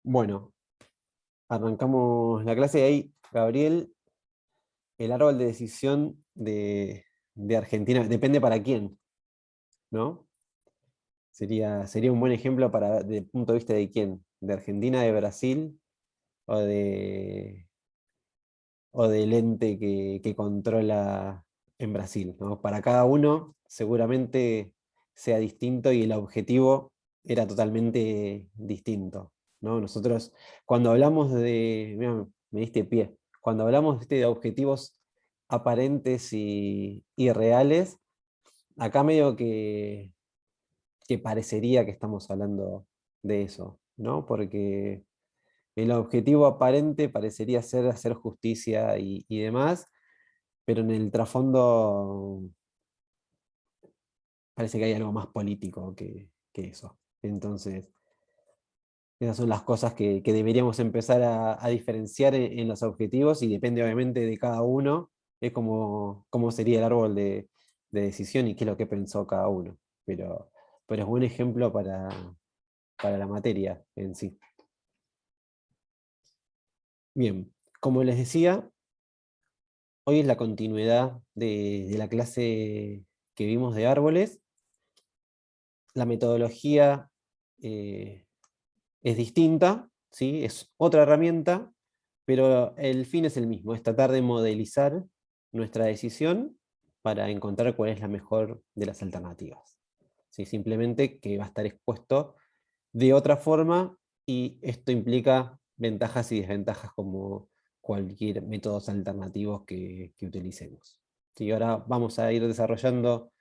Bueno, arrancamos la clase de ahí. Gabriel, el árbol de decisión de Argentina, depende para quién, ¿no? Sería un buen ejemplo para, desde el punto de vista de quién, de Argentina, de Brasil o o del ente que controla en Brasil, ¿no? Para cada uno seguramente sea distinto y el objetivo era totalmente distinto, ¿no? Nosotros, cuando hablamos de, mira, me diste pie, cuando hablamos de objetivos aparentes y reales, acá medio que parecería que estamos hablando de eso, ¿no? Porque el objetivo aparente parecería ser hacer justicia y demás, pero en el trasfondo parece que hay algo más político que eso. Entonces, esas son las cosas que deberíamos empezar a diferenciar en los objetivos y depende obviamente de cada uno, es como sería el árbol de decisión y qué es lo que pensó cada uno. Pero, pero es buen ejemplo para la materia en sí. Bien, como les decía, hoy es la continuidad de la clase que vimos de árboles. La metodología eh, es distinta, ¿sí? Es otra herramienta, pero el fin es el mismo, es tratar de modelizar nuestra decisión para encontrar cuál es la mejor de las alternativas. ¿Sí? Simplemente que va a estar expuesto de otra forma y esto implica ventajas y desventajas como cualquier métodos alternativos que utilicemos. ¿Sí? Ahora vamos a ir desarrollando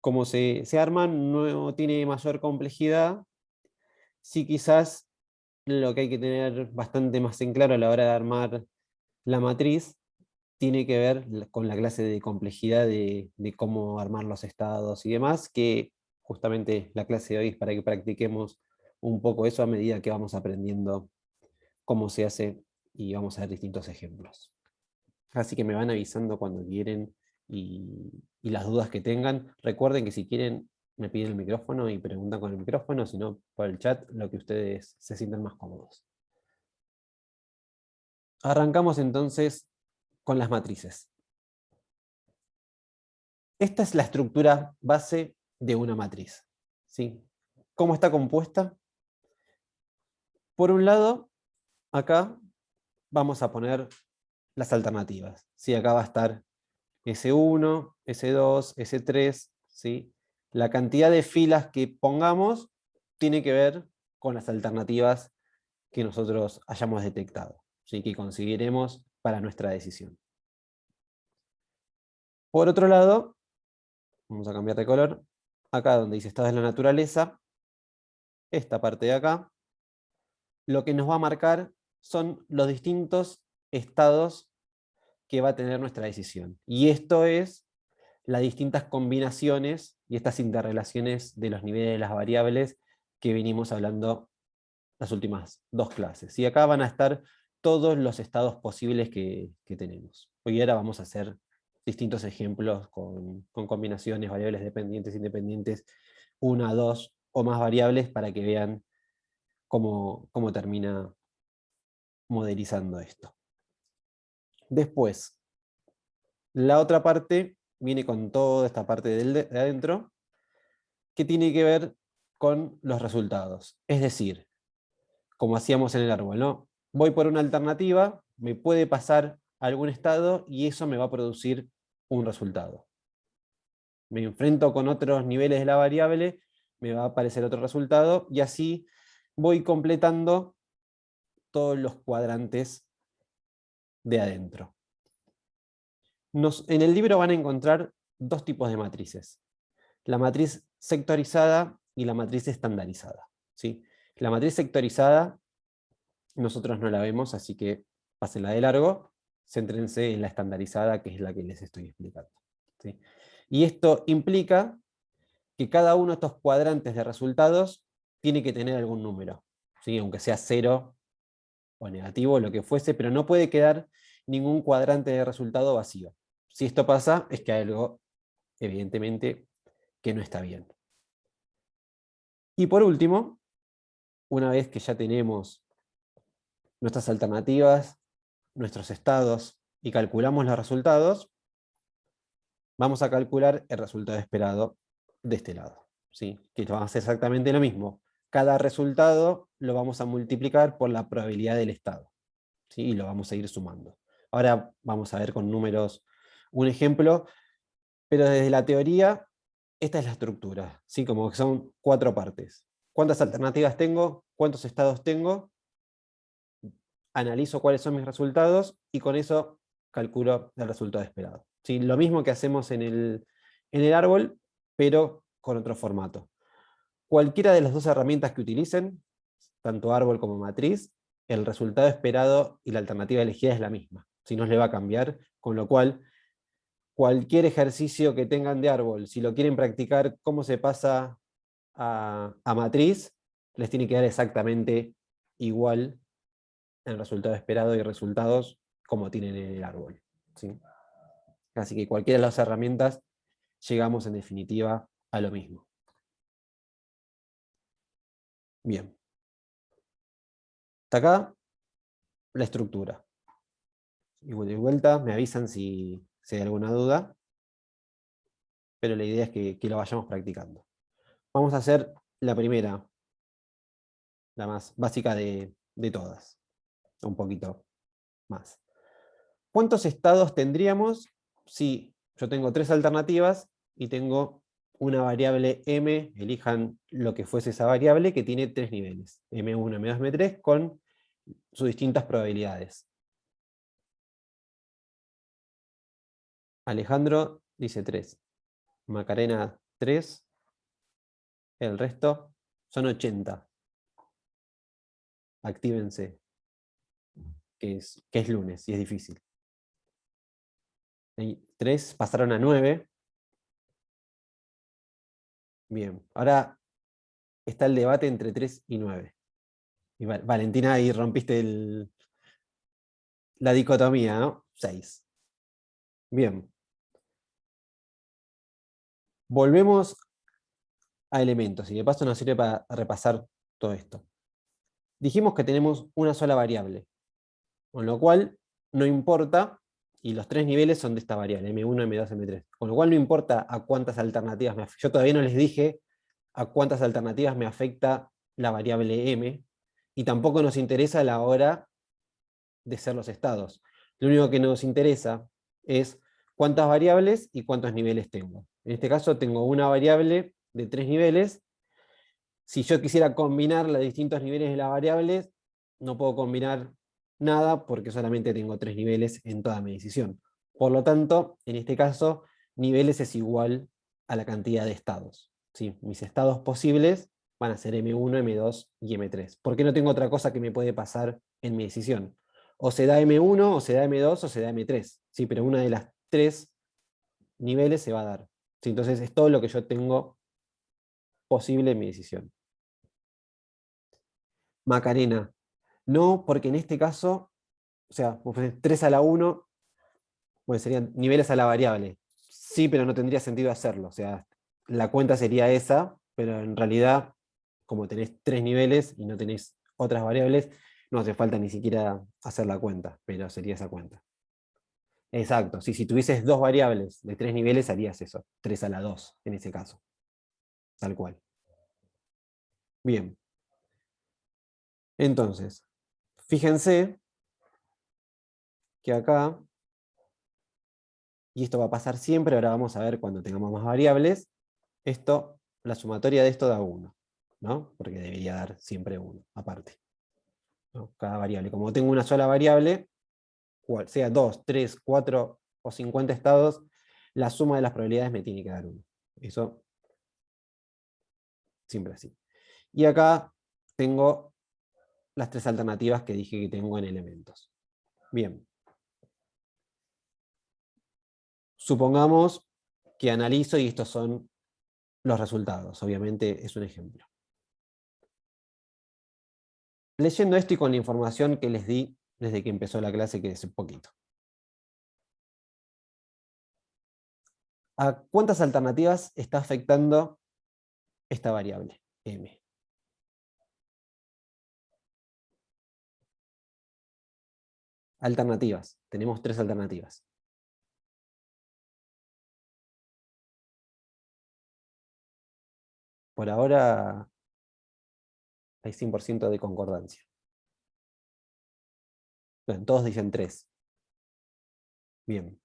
cómo se arman, no tiene mayor complejidad, sí quizás lo que hay que tener bastante más en claro a la hora de armar la matriz tiene que ver con la clase de complejidad de cómo armar los estados y demás, que justamente la clase de hoy es para que practiquemos un poco eso a medida que vamos aprendiendo cómo se hace y vamos a ver distintos ejemplos. Así que me van avisando cuando quieren y las dudas que tengan. Recuerden que si quieren me piden el micrófono y preguntan con el micrófono, si no por el chat, lo que ustedes se sientan más cómodos. Arrancamos entonces con las matrices. Esta es la estructura base de una matriz, ¿sí? ¿Cómo está compuesta? Por un lado, acá vamos a poner las alternativas, ¿sí? Acá va a estar S1, S2, S3, ¿sí? La cantidad de filas que pongamos tiene que ver con las alternativas que nosotros hayamos detectado, ¿sí? Que conseguiremos para nuestra decisión. Por otro lado, vamos a cambiar de color, acá donde dice estado de la naturaleza, esta parte de acá, lo que nos va a marcar son los distintos estados que va a tener nuestra decisión. Y esto es las distintas combinaciones y estas interrelaciones de los niveles de las variables que venimos hablando las últimas dos clases. Y acá van a estar todos los estados posibles que tenemos. Hoy ahora vamos a hacer distintos ejemplos con combinaciones, variables dependientes, independientes, una, dos o más variables para que vean cómo termina modelizando esto. Después, la otra parte viene con toda esta parte de adentro, que tiene que ver con los resultados. Es decir, como hacíamos en el árbol, ¿no? Voy por una alternativa, me puede pasar algún estado y eso me va a producir un resultado. Me enfrento con otros niveles de la variable, me va a aparecer otro resultado y así voy completando todos los cuadrantes de adentro. En el libro van a encontrar dos tipos de matrices. La matriz sectorizada y la matriz estandarizada, ¿sí? La matriz sectorizada nosotros no la vemos, así que pásenla de largo, céntrense en la estandarizada, que es la que les estoy explicando, ¿sí? Y esto implica que cada uno de estos cuadrantes de resultados tiene que tener algún número, ¿sí? Aunque sea cero o negativo, lo que fuese, pero no puede quedar ningún cuadrante de resultado vacío. Si esto pasa, es que hay algo, evidentemente, que no está bien. Y por último, una vez que ya tenemos nuestras alternativas, nuestros estados y calculamos los resultados, vamos a calcular el resultado esperado de este lado, ¿sí? Que va a hacer exactamente lo mismo. Cada resultado lo vamos a multiplicar por la probabilidad del estado, ¿sí? Y lo vamos a ir sumando. Ahora vamos a ver con números un ejemplo, pero desde la teoría, esta es la estructura, ¿sí? Como que son 4 partes. ¿Cuántas alternativas tengo? ¿Cuántos estados tengo? Analizo cuáles son mis resultados y con eso calculo el resultado esperado. ¿Sí? Lo mismo que hacemos en el árbol, pero con otro formato. Cualquiera de las dos herramientas que utilicen, tanto árbol como matriz, el resultado esperado y la alternativa elegida es la misma. Si no le va a cambiar, con lo cual cualquier ejercicio que tengan de árbol, si lo quieren practicar cómo se pasa a matriz, les tiene que dar exactamente igual el resultado esperado y resultados como tienen en el árbol, ¿sí? Así que cualquiera de las herramientas llegamos en definitiva a lo mismo. Bien. Hasta acá la estructura. Y de vuelta me avisan si hay alguna duda, pero la idea es que lo vayamos practicando. Vamos a hacer la primera, la más básica de todas, un poquito más. ¿Cuántos estados tendríamos si yo tengo 3 alternativas y tengo una variable m, elijan lo que fuese esa variable, que tiene 3 niveles, m1, m2, m3, con sus distintas probabilidades? Alejandro dice 3, Macarena 3, el resto son 80. Actívense, que es lunes y es difícil. 3 pasaron a 9. Bien, ahora está el debate entre 3 y 9. Y Valentina, ahí rompiste la dicotomía, ¿no? 6. Bien. Volvemos a elementos, y de paso nos sirve para repasar todo esto. Dijimos que tenemos una sola variable, con lo cual no importa, y los 3 niveles son de esta variable, M1, M2, M3, con lo cual no importa a cuántas alternativas me afecta. Yo todavía no les dije a cuántas alternativas me afecta la variable M, y tampoco nos interesa a la hora de ser los estados. Lo único que nos interesa es cuántas variables y cuántos niveles tengo. En este caso tengo una variable de 3 niveles. Si yo quisiera combinar los distintos niveles de las variables, no puedo combinar nada porque solamente tengo 3 niveles en toda mi decisión. Por lo tanto, en este caso, niveles es igual a la cantidad de estados, ¿sí? Mis estados posibles van a ser M1, M2 y M3. ¿Por qué no tengo otra cosa que me puede pasar en mi decisión? O se da M1, o se da M2, o se da M3, ¿sí? Pero una de las 3 niveles se va a dar, ¿sí? Entonces es todo lo que yo tengo posible en mi decisión. Macarena, no, porque en este caso, o sea, vos ponés 3 a la 1, pues serían niveles a la variable. Sí, pero no tendría sentido hacerlo. O sea, la cuenta sería esa, pero en realidad, como tenés 3 niveles y no tenés otras variables, no hace falta ni siquiera hacer la cuenta, pero sería esa cuenta. Exacto, sí, si tuvieses 2 variables de 3 niveles, harías eso, 3 a la 2 en ese caso. Tal cual. Bien. Entonces, fíjense que acá, y esto va a pasar siempre, ahora vamos a ver cuando tengamos más variables, la sumatoria de esto da 1, ¿no? Porque debería dar siempre 1, aparte, ¿no? Cada variable. Como tengo una sola variable, sea 2, 3, 4 o 50 estados, la suma de las probabilidades me tiene que dar 1. Eso siempre así. Y acá tengo las 3 alternativas que dije que tengo en elementos. Bien. Supongamos que analizo y estos son los resultados. Obviamente es un ejemplo. Leyendo esto y con la información que les di desde que empezó la clase, que es un poquito. ¿A cuántas alternativas está afectando esta variable, m? Alternativas. Tenemos 3 alternativas. Por ahora hay 100% de concordancia. Bueno, todos dicen 3. Bien.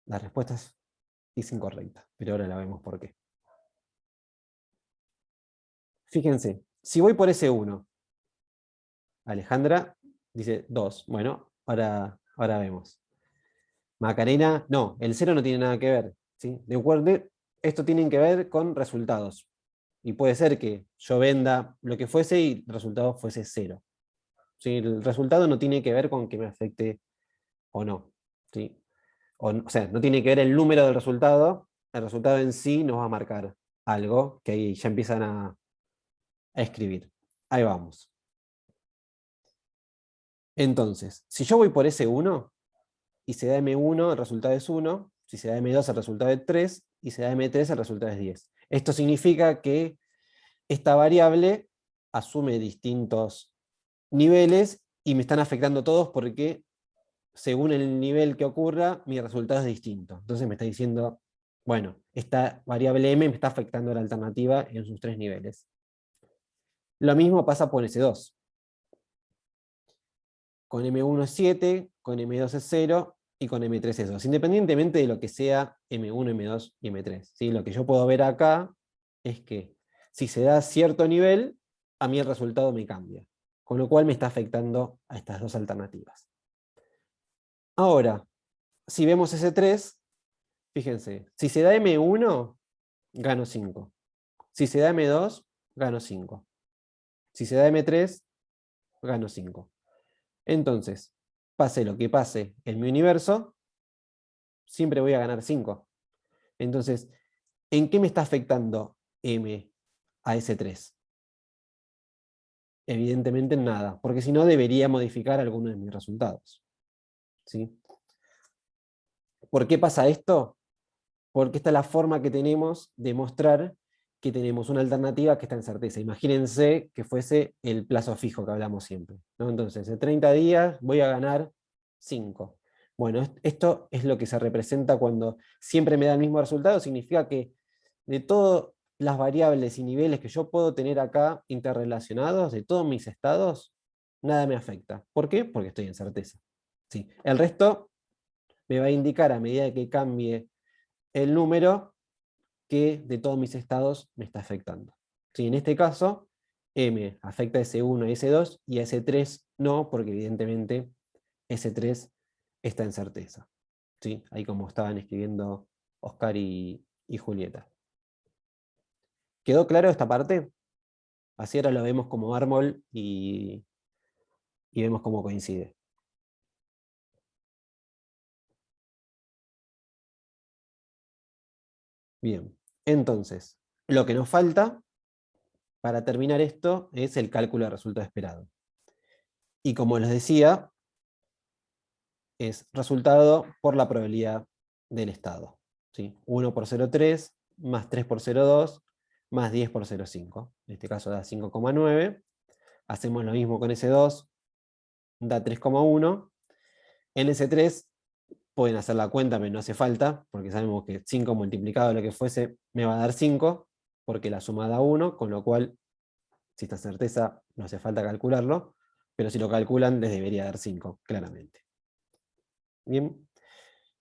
La respuesta es incorrecta, pero ahora la vemos por qué. Fíjense, si voy por ese 1, Alejandra dice 2. Bueno, ahora vemos. Macarena, no, el 0 no tiene nada que ver. ¿Sí? De acuerdo, esto tiene que ver con resultados. Y puede ser que yo venda lo que fuese y el resultado fuese 0. ¿Sí? El resultado no tiene que ver con que me afecte o no. ¿Sí? O sea, no tiene que ver el número del resultado. El resultado en sí nos va a marcar algo que ahí ya empiezan a escribir. Ahí vamos. Entonces, si yo voy por ese 1 y se da M1, el resultado es 1. Si se da M2, el resultado es 3. Y se da M3, el resultado es 10. Esto significa que esta variable asume distintos niveles y me están afectando todos porque según el nivel que ocurra, mi resultado es distinto. Entonces me está diciendo, bueno, esta variable M me está afectando la alternativa en sus 3 niveles. Lo mismo pasa por S2. Con M1 es 7, con M2 es 0 y con M3 es 2. Independientemente de lo que sea M1, M2 y M3. ¿Sí? Lo que yo puedo ver acá es que si se da cierto nivel, a mí el resultado me cambia. Con lo cual me está afectando a estas 2 alternativas. Ahora, si vemos S3, fíjense, si se da M1, gano 5. Si se da M2, gano 5. Si se da M3, gano 5. Entonces, pase lo que pase en mi universo, siempre voy a ganar 5. Entonces, ¿en qué me está afectando M a S3? Evidentemente en nada, porque si no debería modificar alguno de mis resultados. ¿Sí? ¿Por qué pasa esto? Porque esta es la forma que tenemos de mostrar que tenemos una alternativa que está en certeza. Imagínense que fuese el plazo fijo que hablamos siempre, ¿no? Entonces, en 30 días voy a ganar 5. Bueno, esto es lo que se representa cuando siempre me da el mismo resultado. Significa que de todas las variables y niveles que yo puedo tener acá interrelacionados, de todos mis estados, nada me afecta. ¿Por qué? Porque estoy en certeza. ¿Sí? El resto me va a indicar a medida que cambie el número que de todos mis estados me está afectando. ¿Sí? En este caso, M afecta a S1 y S2 y a S3 no, porque evidentemente S3 está en certeza. ¿Sí? Ahí como estaban escribiendo Oscar y Julieta. ¿Quedó claro esta parte? Así ahora lo vemos como árbol y vemos cómo coincide. Bien, entonces, lo que nos falta para terminar esto es el cálculo de resultado esperado. Y como les decía, es resultado por la probabilidad del estado. ¿Sí? 1 por 0,3 más 3 por 0,2 más 10 por 0,5. En este caso da 5,9. Hacemos lo mismo con S2, da 3,1. En S3 pueden hacer la cuenta, pero no hace falta, porque sabemos que 5 multiplicado a lo que fuese me va a dar 5, porque la suma da 1, con lo cual, si está certeza, no hace falta calcularlo, pero si lo calculan les debería dar 5, claramente. Bien.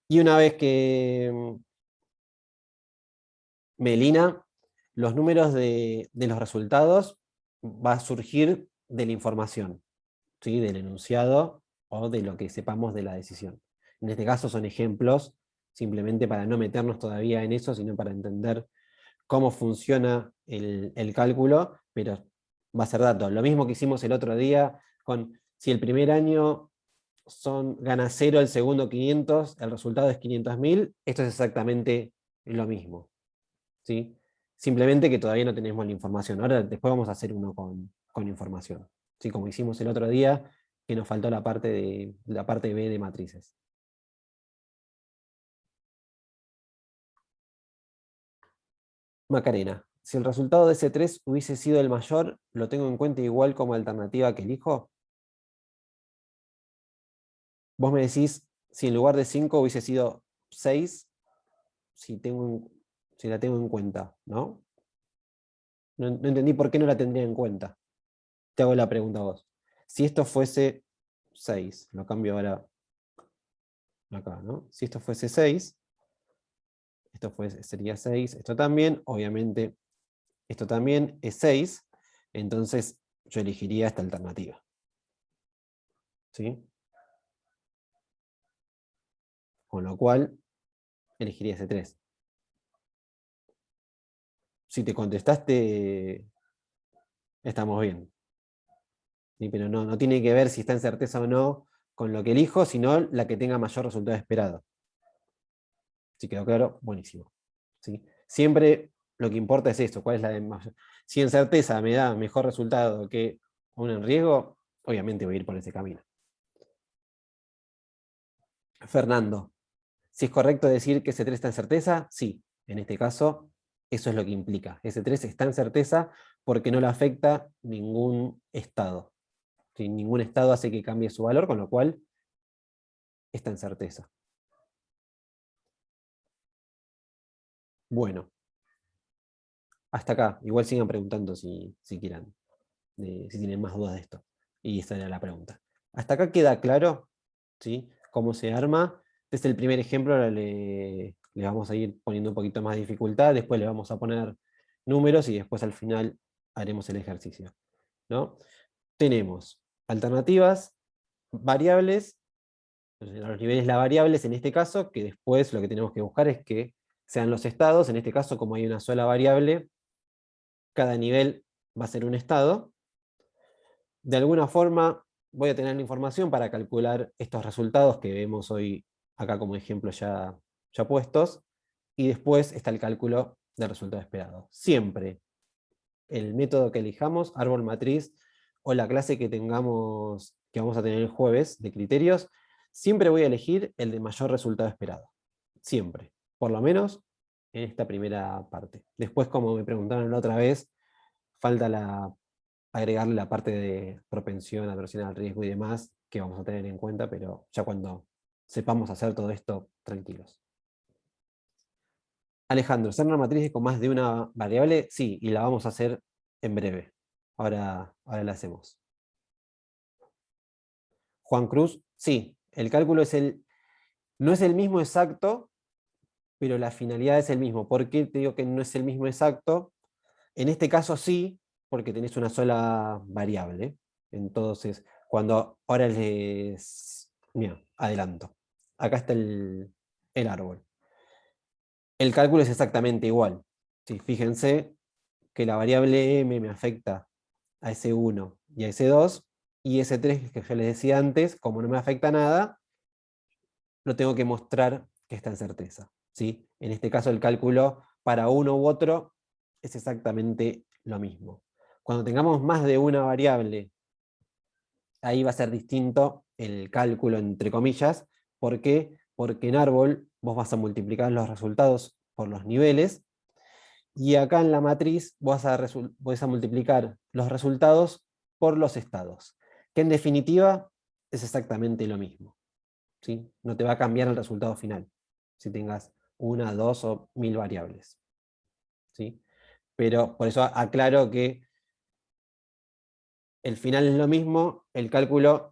Y una vez que Melina, los números de los resultados va a surgir de la información, ¿sí? Del enunciado o de lo que sepamos de la decisión. En este caso son ejemplos, simplemente para no meternos todavía en eso, sino para entender cómo funciona el cálculo, pero va a ser dato. Lo mismo que hicimos el otro día con si el primer año gana 0, el segundo 500, el resultado es 500.000, esto es exactamente lo mismo. ¿Sí? Simplemente que todavía no tenemos la información. Ahora después vamos a hacer uno con información. ¿Sí? Como hicimos el otro día, que nos faltó la parte B de matrices. Macarena, si el resultado de S3 hubiese sido el mayor, ¿lo tengo en cuenta igual como alternativa que elijo? Vos me decís si en lugar de 5 hubiese sido 6, si la tengo en cuenta, ¿no? No entendí por qué no la tendría en cuenta. Te hago la pregunta a vos. Si esto fuese 6, lo cambio ahora acá, ¿no? Si esto fuese 6, sería 6, esto también, obviamente, esto también es 6, entonces yo elegiría esta alternativa. ¿Sí? Con lo cual, elegiría ese 3. Si te contestaste, estamos bien. ¿Sí? Pero no tiene que ver si está en certeza o no con lo que elijo, sino la que tenga mayor resultado esperado. Si quedó claro, buenísimo. ¿Sí? Siempre lo que importa es esto, cuál es la de mayor. Si en certeza me da mejor resultado que un en riesgo, obviamente voy a ir por ese camino. Fernando, si es correcto decir que ese 3 está en certeza, sí. En este caso, eso es lo que implica. Ese 3 está en certeza porque no le afecta ningún estado. ¿Sí? Ningún estado hace que cambie su valor, con lo cual está en certeza. Bueno, hasta acá. Igual sigan preguntando si quieran, si tienen más dudas de esto. Y esa era la pregunta. Hasta acá queda claro, ¿sí? Cómo se arma. Este es el primer ejemplo, ahora le vamos a ir poniendo un poquito más de dificultad, después le vamos a poner números y después al final haremos el ejercicio, ¿no? Tenemos alternativas, variables, los niveles la variables en este caso, que después lo que tenemos que buscar es que sean los estados. En este caso, como hay una sola variable, cada nivel va a ser un estado. De alguna forma voy a tener la información para calcular estos resultados que vemos hoy acá como ejemplo ya puestos, y después está el cálculo del resultado esperado. Siempre el método que elijamos, árbol matriz, o la clase que tengamos, que vamos a tener el jueves de criterios, siempre voy a elegir el de mayor resultado esperado. Siempre. Por lo menos en esta primera parte. Después, como me preguntaron la otra vez, falta agregarle la parte de propensión, aversión al riesgo y demás, que vamos a tener en cuenta, pero ya cuando sepamos hacer todo esto, tranquilos. Alejandro, ¿ser una matriz con más de una variable? Sí, y la vamos a hacer en breve. Ahora la hacemos. Juan Cruz, sí, el cálculo no es el mismo exacto, pero la finalidad es el mismo. ¿Por qué te digo que no es el mismo exacto? En este caso sí, porque tenés una sola variable. Entonces, ahora mira, adelanto. Acá está el árbol. El cálculo es exactamente igual. Sí, fíjense que la variable m me afecta a ese 1 y a ese 2, y ese 3 que yo les decía antes, como no me afecta nada, lo tengo que mostrar que está en certeza. ¿Sí? En este caso el cálculo para uno u otro es exactamente lo mismo. Cuando tengamos más de una variable, ahí va a ser distinto el cálculo, entre comillas. ¿Por qué? Porque en árbol vos vas a multiplicar los resultados por los niveles, y acá en la matriz vas a multiplicar los resultados por los estados, que en definitiva es exactamente lo mismo. ¿Sí? No te va a cambiar el resultado final, si tengas una, dos o 1000 variables. ¿Sí? Pero por eso aclaro que el final es lo mismo, el cálculo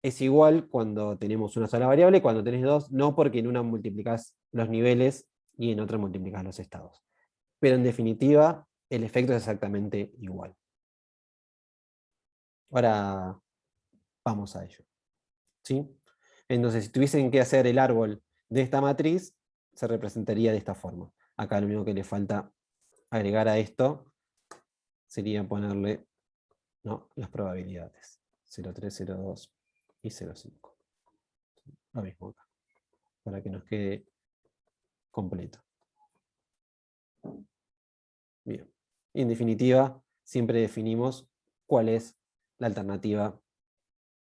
es igual cuando tenemos una sola variable, cuando tenés dos, no, porque en una multiplicás los niveles y en otra multiplicás los estados. Pero en definitiva, el efecto es exactamente igual. Ahora vamos a ello. ¿Sí? Entonces, si tuviesen que hacer el árbol de esta matriz, se representaría de esta forma. Acá lo único que le falta agregar a esto sería ponerle, ¿no?, las probabilidades. 0,3, 0,2 y 0,5. Lo mismo acá, para que nos quede completo. Bien. Y en definitiva, siempre definimos cuál es la alternativa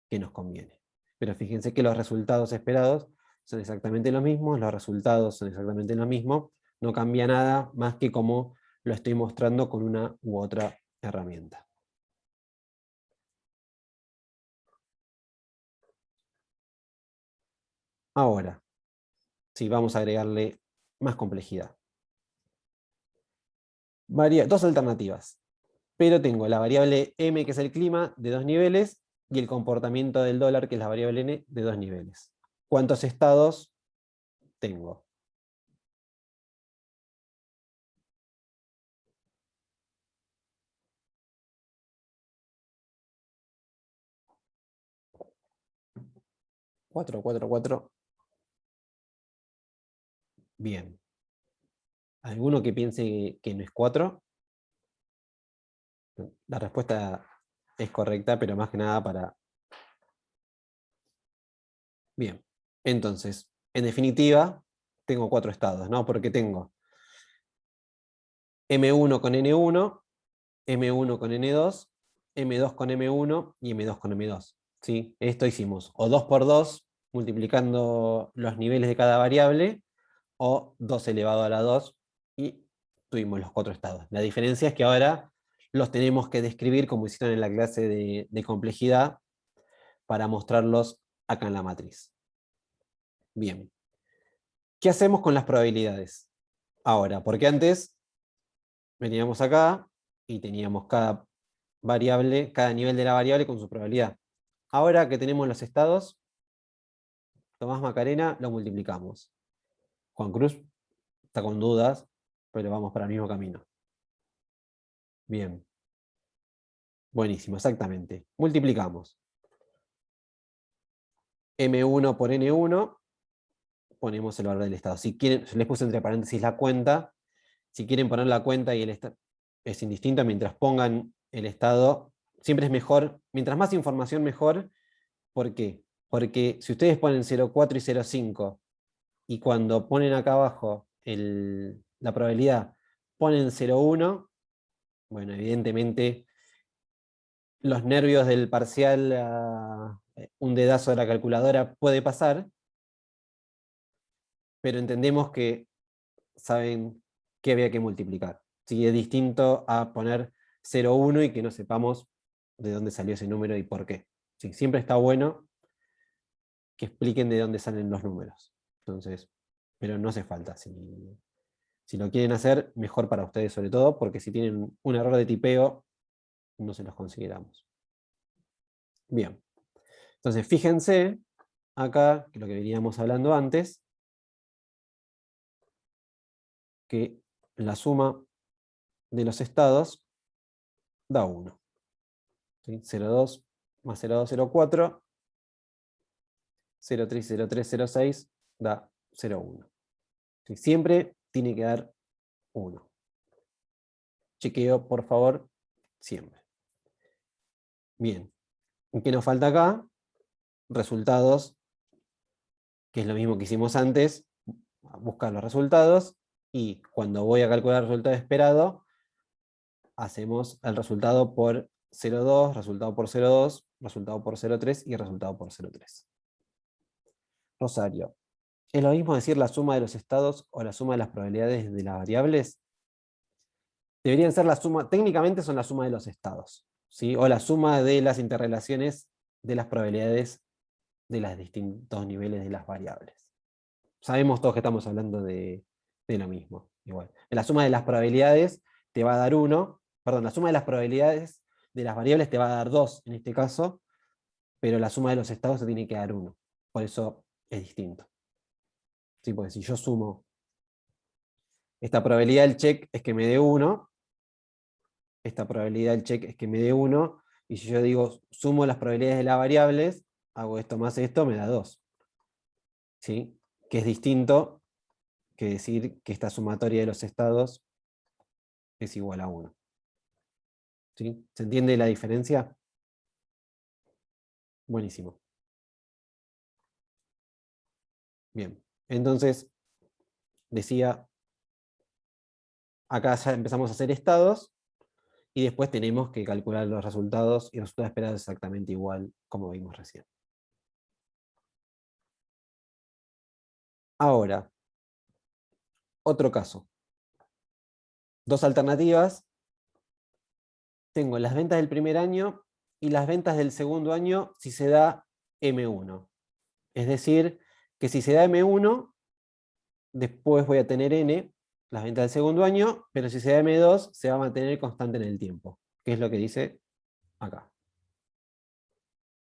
que nos conviene. Pero fíjense que los resultados esperados son exactamente los mismos, los resultados son exactamente lo mismo, no cambia nada más que como lo estoy mostrando con una u otra herramienta. Ahora, sí, vamos a agregarle más complejidad. Dos alternativas, pero tengo la variable M, que es el clima, de 2 niveles, y el comportamiento del dólar, que es la variable N, de 2 niveles. ¿Cuántos estados tengo? Cuatro, 4, 4. Bien. ¿Alguno que piense que no es 4? La respuesta es correcta, pero más que nada para... Bien. Entonces, en definitiva, tengo 4 estados, ¿no? Porque tengo M1 con N1, M1 con N2, M2 con M1 y M2 con M2. ¿Sí? Esto hicimos o 2 por 2, multiplicando los niveles de cada variable, o 2 elevado a la 2, y tuvimos los 4 estados. La diferencia es que ahora los tenemos que describir como hicieron en la clase de complejidad para mostrarlos acá en la matriz. Bien. ¿Qué hacemos con las probabilidades? Ahora, porque antes veníamos acá y teníamos cada variable, cada nivel de la variable con su probabilidad. Ahora que tenemos los estados, Tomás Macarena lo multiplicamos. Juan Cruz está con dudas, pero vamos para el mismo camino. Bien. Buenísimo, exactamente. Multiplicamos. M1 por N1, ponemos el valor del estado. Si quieren, les puse entre paréntesis la cuenta. Si quieren poner la cuenta y el estado, es indistinto. Mientras pongan el estado, siempre es mejor. Mientras más información, mejor. ¿Por qué? Porque si ustedes ponen 0,4 y 0,5, y cuando ponen acá abajo la probabilidad, ponen 0,1, bueno, evidentemente los nervios del parcial, un dedazo de la calculadora puede pasar, pero entendemos que saben que había que multiplicar. Sí, es distinto a poner 0,1 y que no sepamos de dónde salió ese número y por qué. Sí, siempre está bueno que expliquen de dónde salen los números. Entonces, pero no hace falta. Si lo quieren hacer, mejor para ustedes sobre todo, porque si tienen un error de tipeo, no se los consideramos. Bien. Entonces, fíjense acá, que lo que veníamos hablando antes, que la suma de los estados da 1. ¿Sí? 0,2 más 0,2, 0,4, 0,3, 0,3, 0,6 da 0,1. ¿Sí? Siempre tiene que dar 1. Chequeo, por favor, siempre. Bien. ¿Qué nos falta acá? Resultados, que es lo mismo que hicimos antes, buscar los resultados, y cuando voy a calcular el resultado esperado, hacemos el resultado por 0,2, resultado por 0,2, resultado por 0,3 y resultado por 0,3. Rosario, ¿es lo mismo decir la suma de los estados o la suma de las probabilidades de las variables? Deberían ser la suma, técnicamente son la suma de los estados, ¿sí? O la suma de las interrelaciones de las probabilidades de los distintos niveles de las variables. Sabemos todos que estamos hablando de lo mismo. Igual. La suma de las probabilidades te va a dar 1, perdón, la suma de las probabilidades de las variables te va a dar 2 en este caso, pero la suma de los estados te tiene que dar 1. Por eso es distinto. ¿Sí? Porque si yo sumo esta probabilidad del check es que me dé 1, esta probabilidad del check es que me dé 1, y si yo digo sumo las probabilidades de las variables, hago esto más esto, me da 2. ¿Sí? Que es distinto que decir que esta sumatoria de los estados es igual a 1. ¿Sí? ¿Se entiende la diferencia? Buenísimo. Bien. Entonces, decía, acá ya empezamos a hacer estados, y después tenemos que calcular los resultados, y el resultado esperado es exactamente igual como vimos recién. Ahora, otro caso. Dos alternativas. Tengo las ventas del primer año y las ventas del segundo año si se da M1. Es decir, que si se da M1, después voy a tener N, las ventas del segundo año, pero si se da M2, se va a mantener constante en el tiempo, que es lo que dice acá,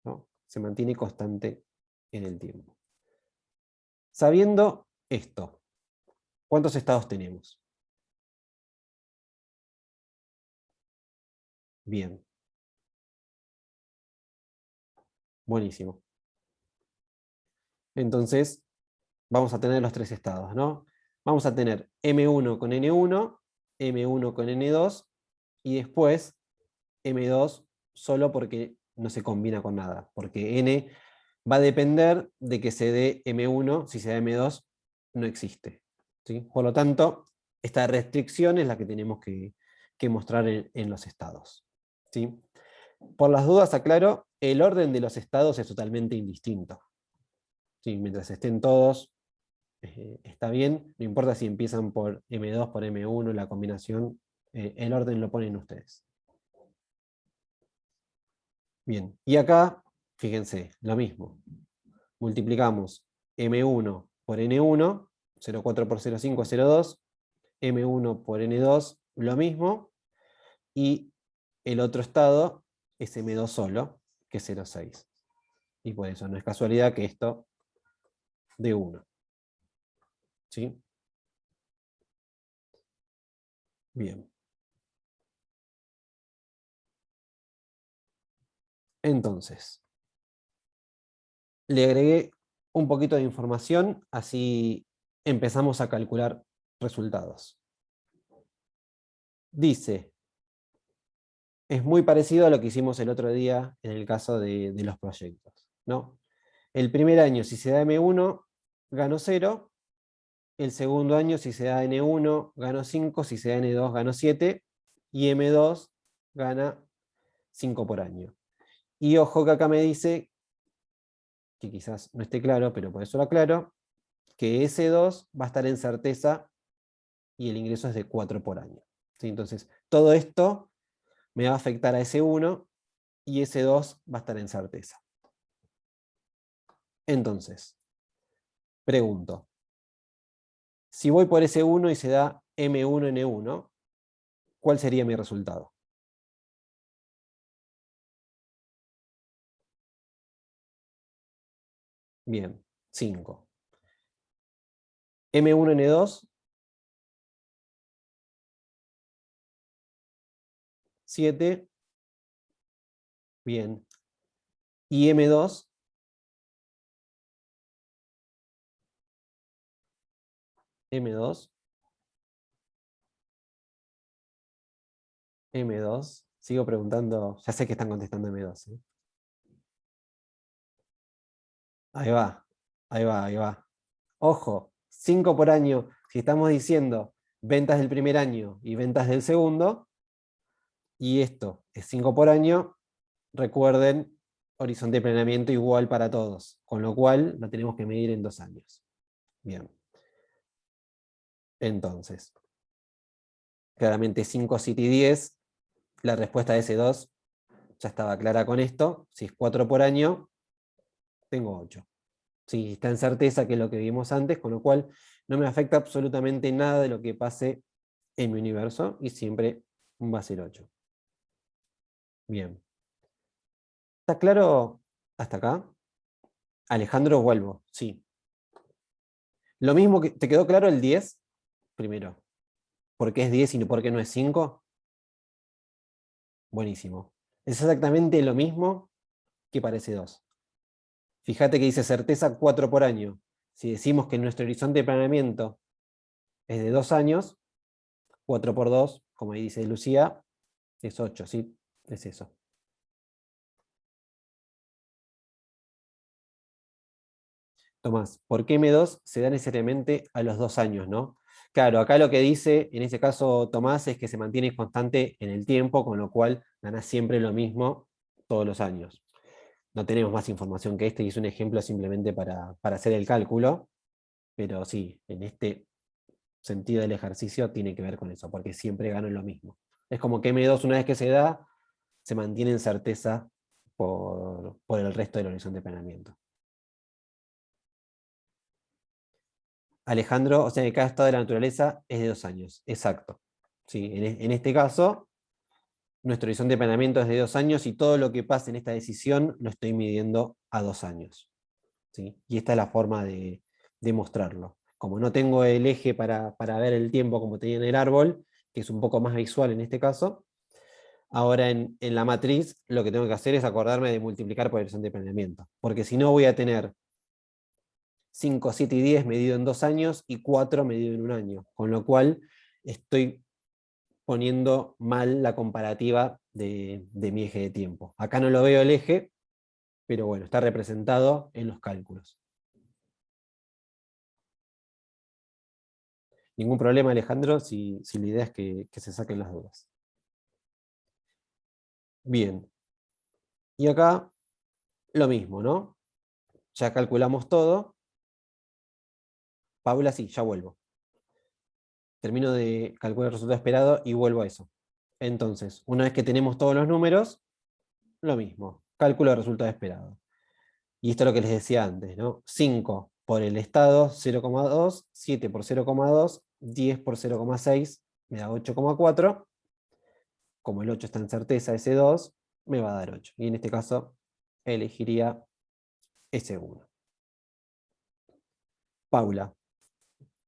¿no? Se mantiene constante en el tiempo. Sabiendo esto, ¿cuántos estados tenemos? Bien, buenísimo. Entonces, vamos a tener los tres estados, ¿no? Vamos a tener M1 con N1, M1 con N2, y después M2 solo porque no se combina con nada, porque N va a depender de que se dé M1, si se da M2, no existe, ¿sí? Por lo tanto, esta restricción es la que tenemos que mostrar en los estados, ¿sí? Por las dudas, aclaro, el orden de los estados es totalmente indistinto, ¿sí? Mientras estén todos, está bien, no importa si empiezan por M2, por M1, la combinación, el orden lo ponen ustedes. Bien, y acá, fíjense, lo mismo. Multiplicamos M1 por N1, 0,4 por 0,5 es 0,2, M1 por N2, lo mismo, y el otro estado es M2 solo, que es 0,6. Y por eso no es casualidad que esto dé 1. ¿Sí? Bien. Entonces, le agregué un poquito de información, así empezamos a calcular resultados. Dice, es muy parecido a lo que hicimos el otro día en el caso de los proyectos, ¿no? El primer año, si se da M1, gano 0. El segundo año, si se da N1, gano 5. Si se da N2, gano 7. Y M2 gana 5 por año. Y ojo que acá me dice, que quizás no esté claro, pero por eso lo aclaro, que S2 va a estar en certeza y el ingreso es de 4 por año. ¿Sí? Entonces, todo esto me va a afectar a S1 y S2 va a estar en certeza. Entonces, pregunto, si voy por S1 y se da M1N1, ¿cuál sería mi resultado? Bien, 5. M1N2, 7. Bien. Y M2, M2, M2. Sigo preguntando, ya sé que están contestando M2. ¿Eh? Ahí va, ahí va, ahí va. Ojo, 5 por año. Si estamos diciendo ventas del primer año y ventas del segundo, y esto es 5 por año, recuerden, horizonte de planeamiento igual para todos, con lo cual lo tenemos que medir en 2 años. Bien. Entonces, claramente 5, 7 y 10, la respuesta de S2 ya estaba clara con esto. Si es 4 por año, tengo 8. Sí, está en certeza que es lo que vimos antes, con lo cual no me afecta absolutamente nada de lo que pase en mi universo y siempre va a ser 8. Bien. ¿Está claro hasta acá? Alejandro, vuelvo. Sí. Lo mismo que. ¿Te quedó claro el 10? Primero. ¿Por qué es 10 y por qué no es 5? Buenísimo. Es exactamente lo mismo que parece 2. Fíjate que dice certeza 4 por año. Si decimos que nuestro horizonte de planeamiento es de 2 años, 4 por 2, como ahí dice Lucía, es 8, ¿sí? Es eso. Tomás, ¿por qué M2 se da necesariamente a los 2 años, no? Claro, acá lo que dice, en ese caso Tomás, es que se mantiene constante en el tiempo, con lo cual ganás siempre lo mismo todos los años. No tenemos más información que este, y es un ejemplo simplemente para hacer el cálculo, pero sí, en este sentido del ejercicio tiene que ver con eso, porque siempre gano lo mismo. Es como que M2 una vez que se da, se mantiene en certeza por el resto del horizonte de planeamiento. Alejandro, o sea que cada estado de la naturaleza es de 2 años, exacto. Sí, en este caso, nuestro horizonte de planeamiento es de 2 años y todo lo que pase en esta decisión lo estoy midiendo a 2 años. ¿Sí? Y esta es la forma de mostrarlo. Como no tengo el eje para ver el tiempo como tenía en el árbol, que es un poco más visual en este caso, ahora en la matriz lo que tengo que hacer es acordarme de multiplicar por el horizonte de planeamiento. Porque si no voy a tener 5, 7 y 10 medido en 2 años y 4 medido en 1 año. Con lo cual estoy poniendo mal la comparativa de mi eje de tiempo. Acá no lo veo el eje, pero bueno, está representado en los cálculos. Ningún problema, Alejandro, si la idea es que se saquen las dudas. Bien. Y acá lo mismo, ¿no? Ya calculamos todo. Paula, sí, ya vuelvo. Termino de calcular el resultado esperado y vuelvo a eso. Entonces, una vez que tenemos todos los números, lo mismo. Cálculo del resultado esperado. Y esto es lo que les decía antes, ¿no? 5 por el estado, 0,2, 7 por 0,2, 10 por 0,6, me da 8,4. Como el 8 está en certeza, ese 2 me va a dar 8. Y en este caso, elegiría ese 1. Paula,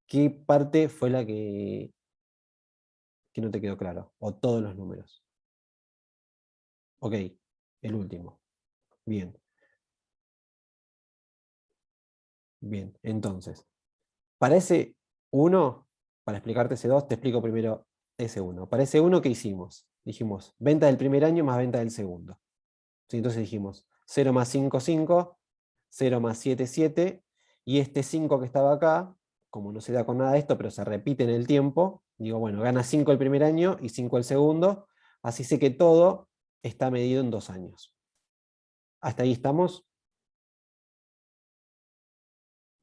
¿qué parte fue la que no te quedó claro? O todos los números. Ok, el último. Bien, bien. Entonces, para ese 1, para explicarte ese 2, te explico primero ese 1. Para ese 1, ¿qué hicimos? Dijimos, venta del primer año más venta del segundo. ¿Sí? Entonces dijimos, 0 más 5, 5, 0 más 7, 7, y este 5 que estaba acá, como no se da con nada de esto, pero se repite en el tiempo, digo, bueno, gana 5 el primer año y 5 el segundo, así sé que todo está medido en 2 años. ¿Hasta ahí estamos?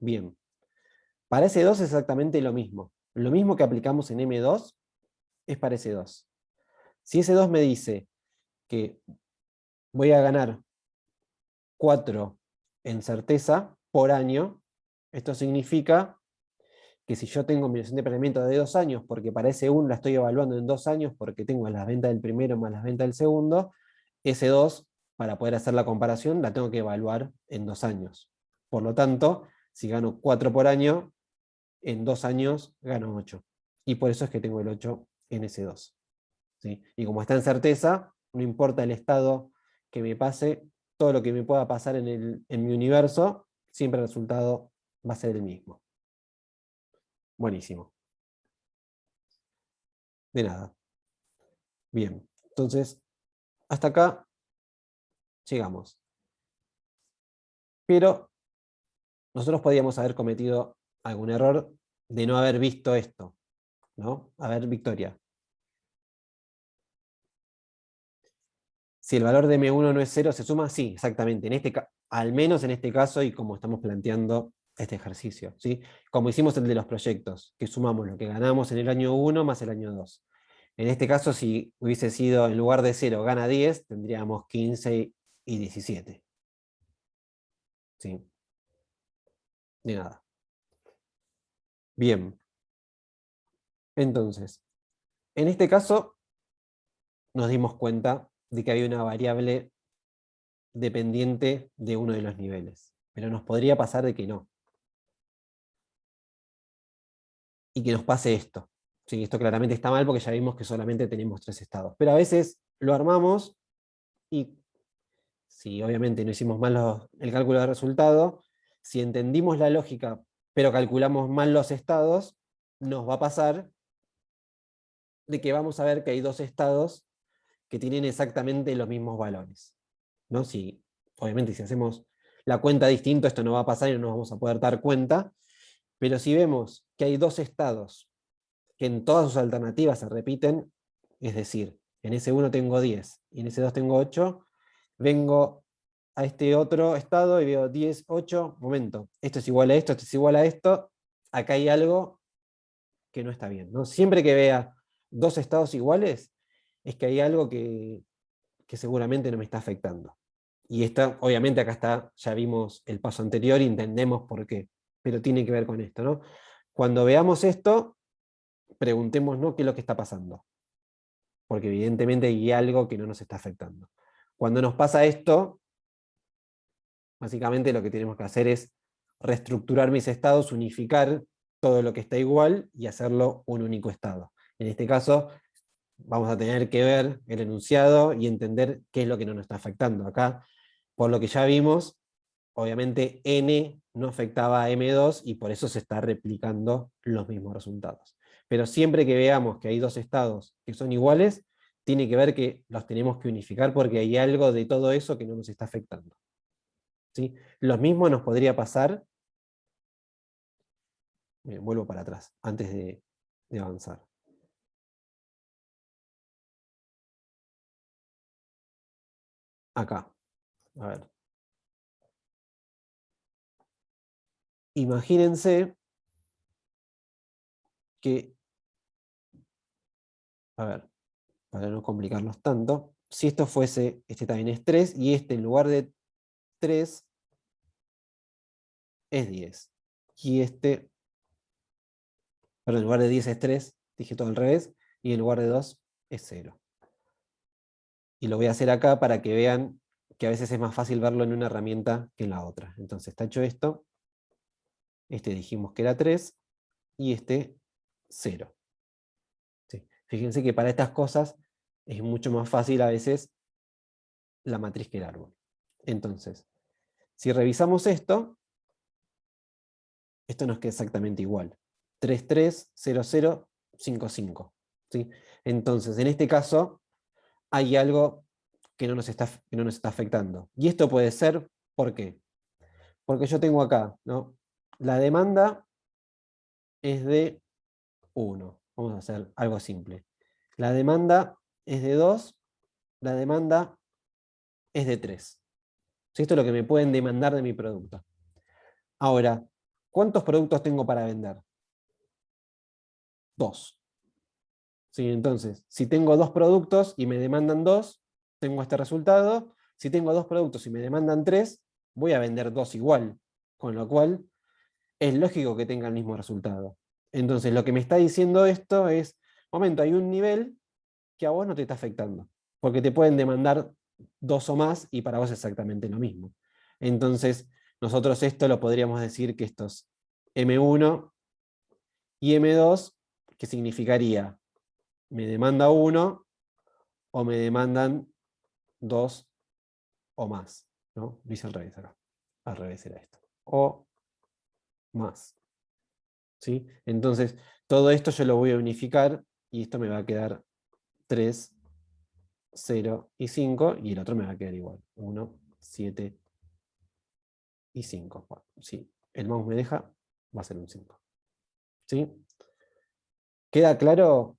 Bien. Para ese 2 es exactamente lo mismo. Lo mismo que aplicamos en M2 es para ese 2. Si ese 2 me dice que voy a ganar 4 en certeza por año, esto significa que si yo tengo mi inversión de planeamiento de 2 años, porque para ese 1 la estoy evaluando en 2 años, porque tengo las ventas del primero más las ventas del segundo, ese 2, para poder hacer la comparación, la tengo que evaluar en 2 años. Por lo tanto, si gano 4 por año, en 2 años gano 8. Y por eso es que tengo el 8 en ese 2. ¿Sí? Y como está en certeza, no importa el estado que me pase, todo lo que me pueda pasar en mi universo, siempre el resultado va a ser el mismo. Buenísimo. De nada. Bien. Entonces, hasta acá llegamos. Pero nosotros podíamos haber cometido algún error de no haber visto esto, ¿no? A ver, Victoria. Si el valor de M1 no es 0, ¿se suma? Sí, exactamente. Al menos en este caso, y como estamos planteando este ejercicio, ¿sí? Como hicimos el de los proyectos, que sumamos lo que ganamos en el año 1 más el año 2. En este caso, si hubiese sido en lugar de 0 gana 10, tendríamos 15 y 17. ¿Sí? De nada. Bien. Entonces, en este caso, nos dimos cuenta de que había una variable dependiente de uno de los niveles. Pero nos podría pasar de que no. Y que nos pase esto. Sí, esto claramente está mal porque ya vimos que solamente tenemos 3 estados. Pero a veces lo armamos y si obviamente no hicimos mal el cálculo de resultado, si entendimos la lógica pero calculamos mal los estados, nos va a pasar de que vamos a ver que hay 2 estados que tienen exactamente los mismos valores. ¿No? Si, obviamente si hacemos la cuenta distinto, esto no va a pasar y no nos vamos a poder dar cuenta, pero si vemos que hay 2 estados que en todas sus alternativas se repiten, es decir, en ese 1 tengo 10 y en ese 2 tengo 8, vengo a este otro estado y veo 10, 8, momento, esto es igual a esto es igual a esto, acá hay algo que no está bien, ¿no? Siempre que vea 2 estados iguales, es que hay algo que seguramente no me está afectando. Y obviamente acá está, ya vimos el paso anterior y entendemos por qué, pero tiene que ver con esto, ¿no? Cuando veamos esto, preguntémonos qué es lo que está pasando, porque evidentemente hay algo que no nos está afectando. Cuando nos pasa esto, básicamente lo que tenemos que hacer es reestructurar mis estados, unificar todo lo que está igual y hacerlo un único estado. En este caso, vamos a tener que ver el enunciado y entender qué es lo que no nos está afectando. Acá, por lo que ya vimos, obviamente n no afectaba a m2 y por eso se está replicando los mismos resultados. Pero siempre que veamos que hay dos estados que son iguales, tiene que ver que los tenemos que unificar porque hay algo de todo eso que no nos está afectando. ¿Sí? Lo mismo nos podría pasar, vuelvo para atrás, antes de avanzar. Acá, a ver. Imagínense que, a ver, para no complicarlos tanto, si esto fuese, este también es 3, y este en lugar de 3 es 10. Y este, perdón, en lugar de 10 es 3, dije todo al revés, y en lugar de 2 es 0. Y lo voy a hacer acá para que vean que a veces es más fácil verlo en una herramienta que en la otra. Entonces está hecho esto, este dijimos que era 3, y este 0. ¿Sí? Fíjense que para estas cosas es mucho más fácil a veces la matriz que el árbol. Entonces, si revisamos esto, esto nos queda exactamente igual. 3, 3, 0, 0, 5, 5. ¿Sí? Entonces, en este caso, hay algo que no nos está afectando. Y esto puede ser, ¿por qué? Porque yo tengo acá, ¿no? La demanda es de 1. Vamos a hacer algo simple. La demanda es de 2, la demanda es de 3. ¿Sí? Esto es lo que me pueden demandar de mi producto. Ahora, ¿cuántos productos tengo para vender? 2. ¿Sí? Entonces, si tengo 2 productos y me demandan 2, tengo este resultado. Si tengo 2 productos y me demandan 3, voy a vender 2 igual. Con lo cual, es lógico que tenga el mismo resultado. Entonces, lo que me está diciendo esto es, momento, hay un nivel que a vos no te está afectando, porque te pueden demandar 2 o más y para vos es exactamente lo mismo. Entonces, nosotros esto lo podríamos decir que estos M1 y M2, que significaría, me demanda 1 o me demandan 2 o más. ¿No? Lo hice al revés acá. Al revés era esto. O más. ¿Sí? Entonces, todo esto yo lo voy a unificar y esto me va a quedar 3, 0 y 5, y el otro me va a quedar igual. 1, 7 y 5. Bueno, si el mouse me deja, va a ser un 5. ¿Sí? ¿Queda claro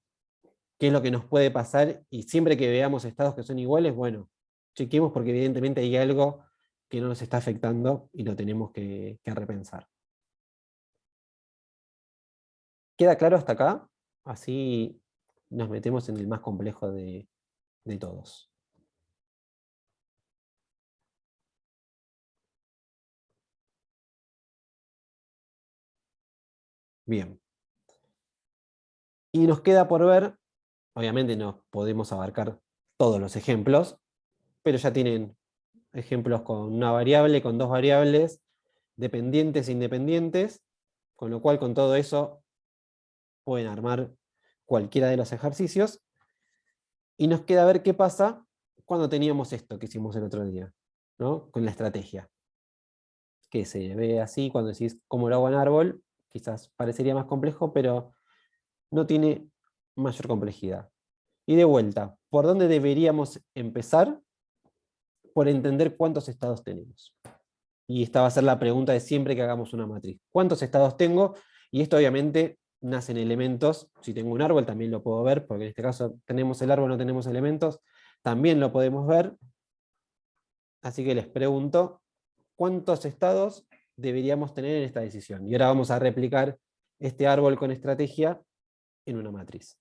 qué es lo que nos puede pasar? Y siempre que veamos estados que son iguales, bueno, chequemos porque evidentemente hay algo que no nos está afectando y lo tenemos que repensar. ¿Queda claro hasta acá? Así nos metemos en el más complejo de todos. Bien. Y nos queda por ver, obviamente no podemos abarcar todos los ejemplos, pero ya tienen ejemplos con una variable, con dos variables, dependientes e independientes, con lo cual con todo eso pueden armar cualquiera de los ejercicios. Y nos queda ver qué pasa cuando teníamos esto que hicimos el otro día, ¿no? Con la estrategia. Que se ve así cuando decís cómo lo hago en árbol, quizás parecería más complejo, pero no tiene mayor complejidad. Y de vuelta, ¿por dónde deberíamos empezar? Por entender cuántos estados tenemos. Y esta va a ser la pregunta de siempre que hagamos una matriz. ¿Cuántos estados tengo? Y esto obviamente nace en elementos. Si tengo un árbol también lo puedo ver, porque en este caso tenemos el árbol, no tenemos elementos, también lo podemos ver. Así que les pregunto, ¿cuántos estados deberíamos tener en esta decisión? Y ahora vamos a replicar este árbol con estrategia en una matriz.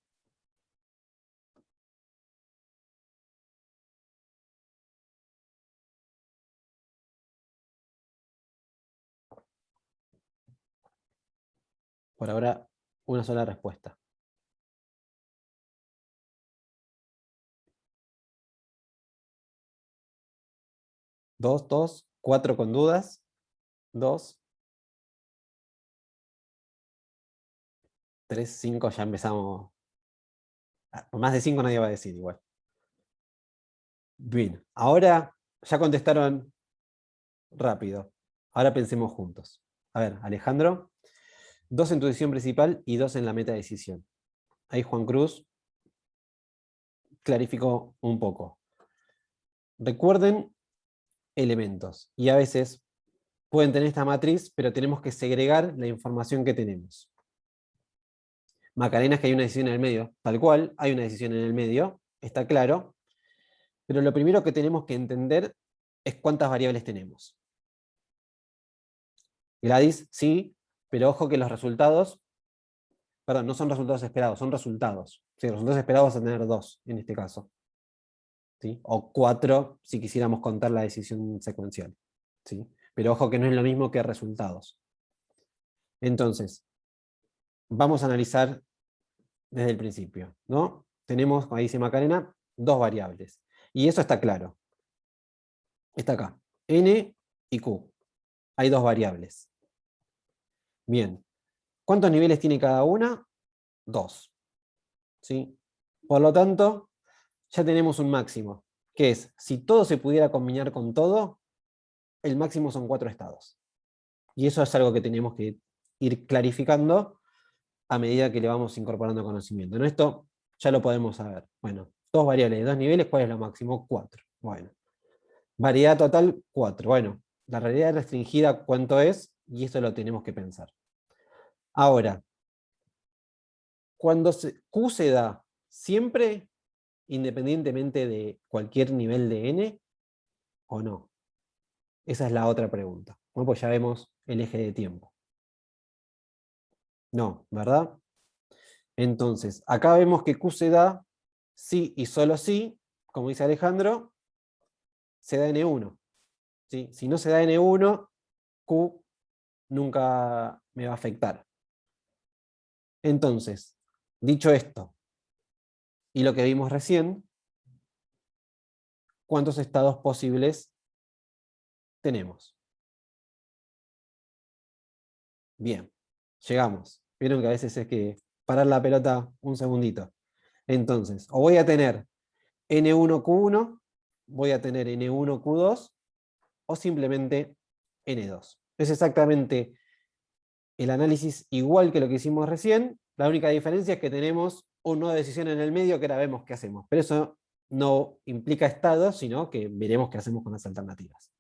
Por ahora, una sola respuesta. Dos, dos, cuatro con dudas. Dos, tres, cinco, ya empezamos. Por más de cinco nadie va a decir igual. Bien, ahora ya contestaron rápido. Ahora pensemos juntos. A ver, Alejandro, dos en tu decisión principal y dos en la meta decisión. Ahí Juan Cruz clarificó un poco. Recuerden elementos. Y a veces pueden tener esta matriz, pero tenemos que segregar la información que tenemos. Macarena es que hay una decisión en el medio. Tal cual, hay una decisión en el medio, está claro. Pero lo primero que tenemos que entender es cuántas variables tenemos. Gladys, sí, pero ojo que los resultados, perdón, no son resultados esperados, son resultados. Sí, los resultados esperados van a tener dos en este caso. ¿Sí? O cuatro si quisiéramos contar la decisión secuencial. ¿Sí? Pero ojo que no es lo mismo que resultados. Entonces, vamos a analizar desde el principio, ¿no? Tenemos, como dice Macarena, dos variables. Y eso está claro. Está acá. N y Q. Hay dos variables. Bien. ¿Cuántos niveles tiene cada una? Dos. ¿Sí? Por lo tanto, ya tenemos un máximo, que es, si todo se pudiera combinar con todo, el máximo son 4 estados. Y eso es algo que tenemos que ir clarificando a medida que le vamos incorporando conocimiento. ¿No? Esto ya lo podemos saber. Bueno, dos variables de dos niveles, ¿cuál es lo máximo? 4. Bueno. Variedad total, 4. Bueno, la realidad restringida, ¿cuánto es? Y esto lo tenemos que pensar. Ahora, cuando Q se da siempre, independientemente de cualquier nivel de n, o no. Esa es la otra pregunta. Bueno, pues ya vemos el eje de tiempo. No, ¿verdad? Entonces, acá vemos que Q se da sí y solo sí, como dice Alejandro, se da N1. ¿Sí? Si no se da N1, Q nunca me va a afectar. Entonces, dicho esto, y lo que vimos recién, ¿cuántos estados posibles tenemos? Bien, llegamos. Vieron que a veces es que parar la pelota un segundito. Entonces, o voy a tener N1Q1, voy a tener N1Q2, o simplemente N2. Es exactamente el análisis igual que lo que hicimos recién, la única diferencia es que tenemos un nodo de decisión en el medio que ahora vemos qué hacemos. Pero eso no implica estados, sino que veremos qué hacemos con las alternativas.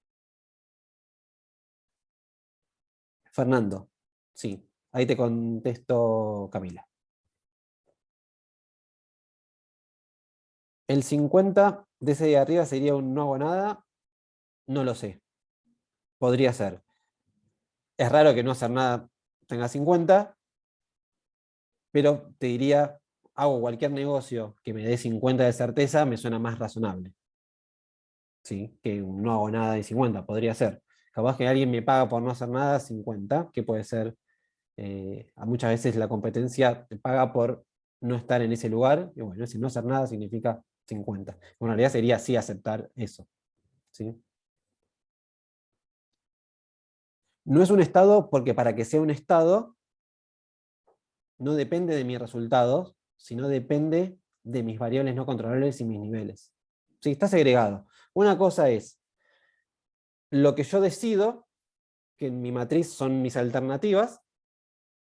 Fernando, sí, ahí te contesto Camila. El 50 de ese de arriba sería un no hago nada, no lo sé. Podría ser. Es raro que no hacer nada tenga 50, pero te diría, hago cualquier negocio que me dé 50 de certeza, me suena más razonable. ¿Sí? Que un no hago nada de 50, podría ser. Capaz que alguien me paga por no hacer nada 50, que puede ser, muchas veces la competencia te paga por no estar en ese lugar, y bueno, si no hacer nada significa 50. En realidad sería sí aceptar eso. ¿Sí? No es un estado porque para que sea un estado no depende de mis resultados, sino depende de mis variables no controlables y mis niveles. Sí, está segregado. Una cosa es lo que yo decido, que en mi matriz son mis alternativas,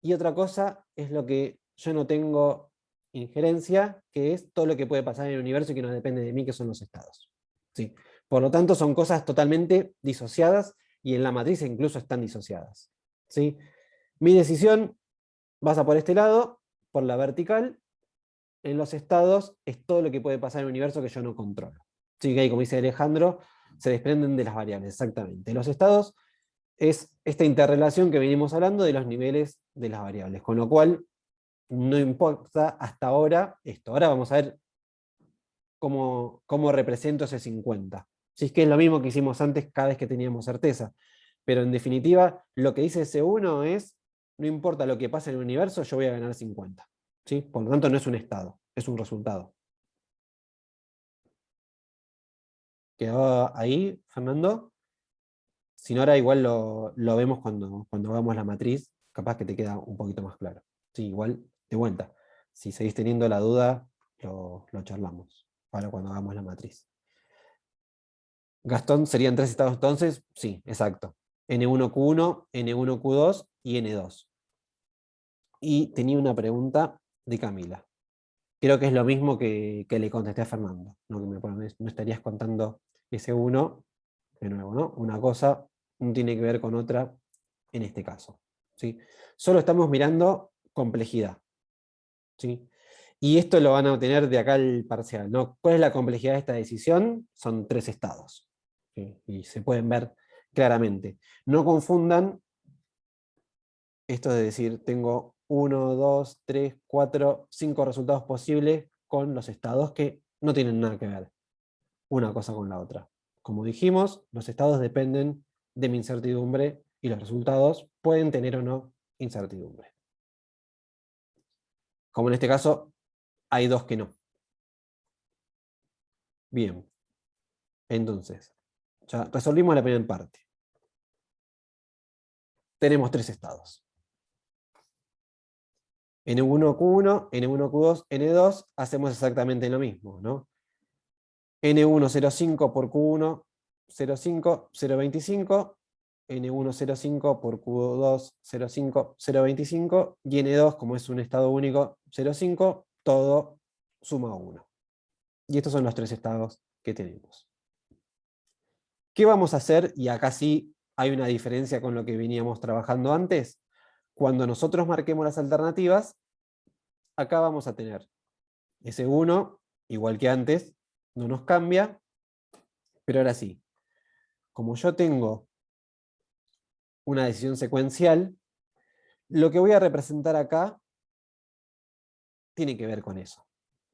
y otra cosa es lo que yo no tengo injerencia, que es todo lo que puede pasar en el universo y que no depende de mí, que son los estados. ¿Sí? Por lo tanto, son cosas totalmente disociadas y en la matriz incluso están disociadas. ¿Sí? Mi decisión pasa por este lado, por la vertical. En los estados es todo lo que puede pasar en el universo que yo no controlo. Sí, que ahí, como dice Alejandro, se desprenden de las variables, exactamente. Los estados es esta interrelación que venimos hablando de los niveles de las variables, con lo cual no importa hasta ahora esto. Ahora vamos a ver cómo represento ese 50. Si es que es lo mismo que hicimos antes cada vez que teníamos certeza. Pero en definitiva, lo que dice ese 1 es no importa lo que pase en el universo, yo voy a ganar 50. ¿Sí? Por lo tanto, no es un estado, es un resultado. ¿Quedó ahí, Fernando? Si no, ahora igual lo vemos cuando hagamos la matriz, capaz que te queda un poquito más claro. Sí, igual, de vuelta. Si seguís teniendo la duda, lo charlamos. Ahora cuando hagamos la matriz. Gastón, serían 3 estados entonces, sí, exacto. N1Q1, N1Q2 y N2. Y tenía una pregunta de Camila. Creo que es lo mismo que le contesté a Fernando, ¿no? Que me estarías contando S1, de nuevo, ¿no? Una cosa no tiene que ver con otra en este caso, ¿sí? Solo estamos mirando complejidad, ¿sí? Y esto lo van a obtener de acá el parcial, ¿no? ¿Cuál es la complejidad de esta decisión? Son 3 estados, ¿sí? Y se pueden ver claramente. No confundan esto de decir, tengo 1, 2, 3, 4, 5 resultados posibles con los estados que no tienen nada que ver una cosa con la otra. Como dijimos, los estados dependen de mi incertidumbre y los resultados pueden tener o no incertidumbre. Como en este caso, hay 2 que no. Bien, entonces, ya resolvimos la primera parte. Tenemos 3 estados. N1Q1, N1Q2, N2, hacemos exactamente lo mismo, ¿no? N1 0,5 por Q1 0,5, 0,25, N1 0,5 por Q2 0,5, 0,25 y N2, como es un estado único, 0,5, todo suma 1. Y estos son los 3 estados que tenemos. ¿Qué vamos a hacer? Y acá sí hay una diferencia con lo que veníamos trabajando antes. Cuando nosotros marquemos las alternativas, acá vamos a tener S1, igual que antes, no nos cambia, pero ahora sí, como yo tengo una decisión secuencial, lo que voy a representar acá tiene que ver con eso.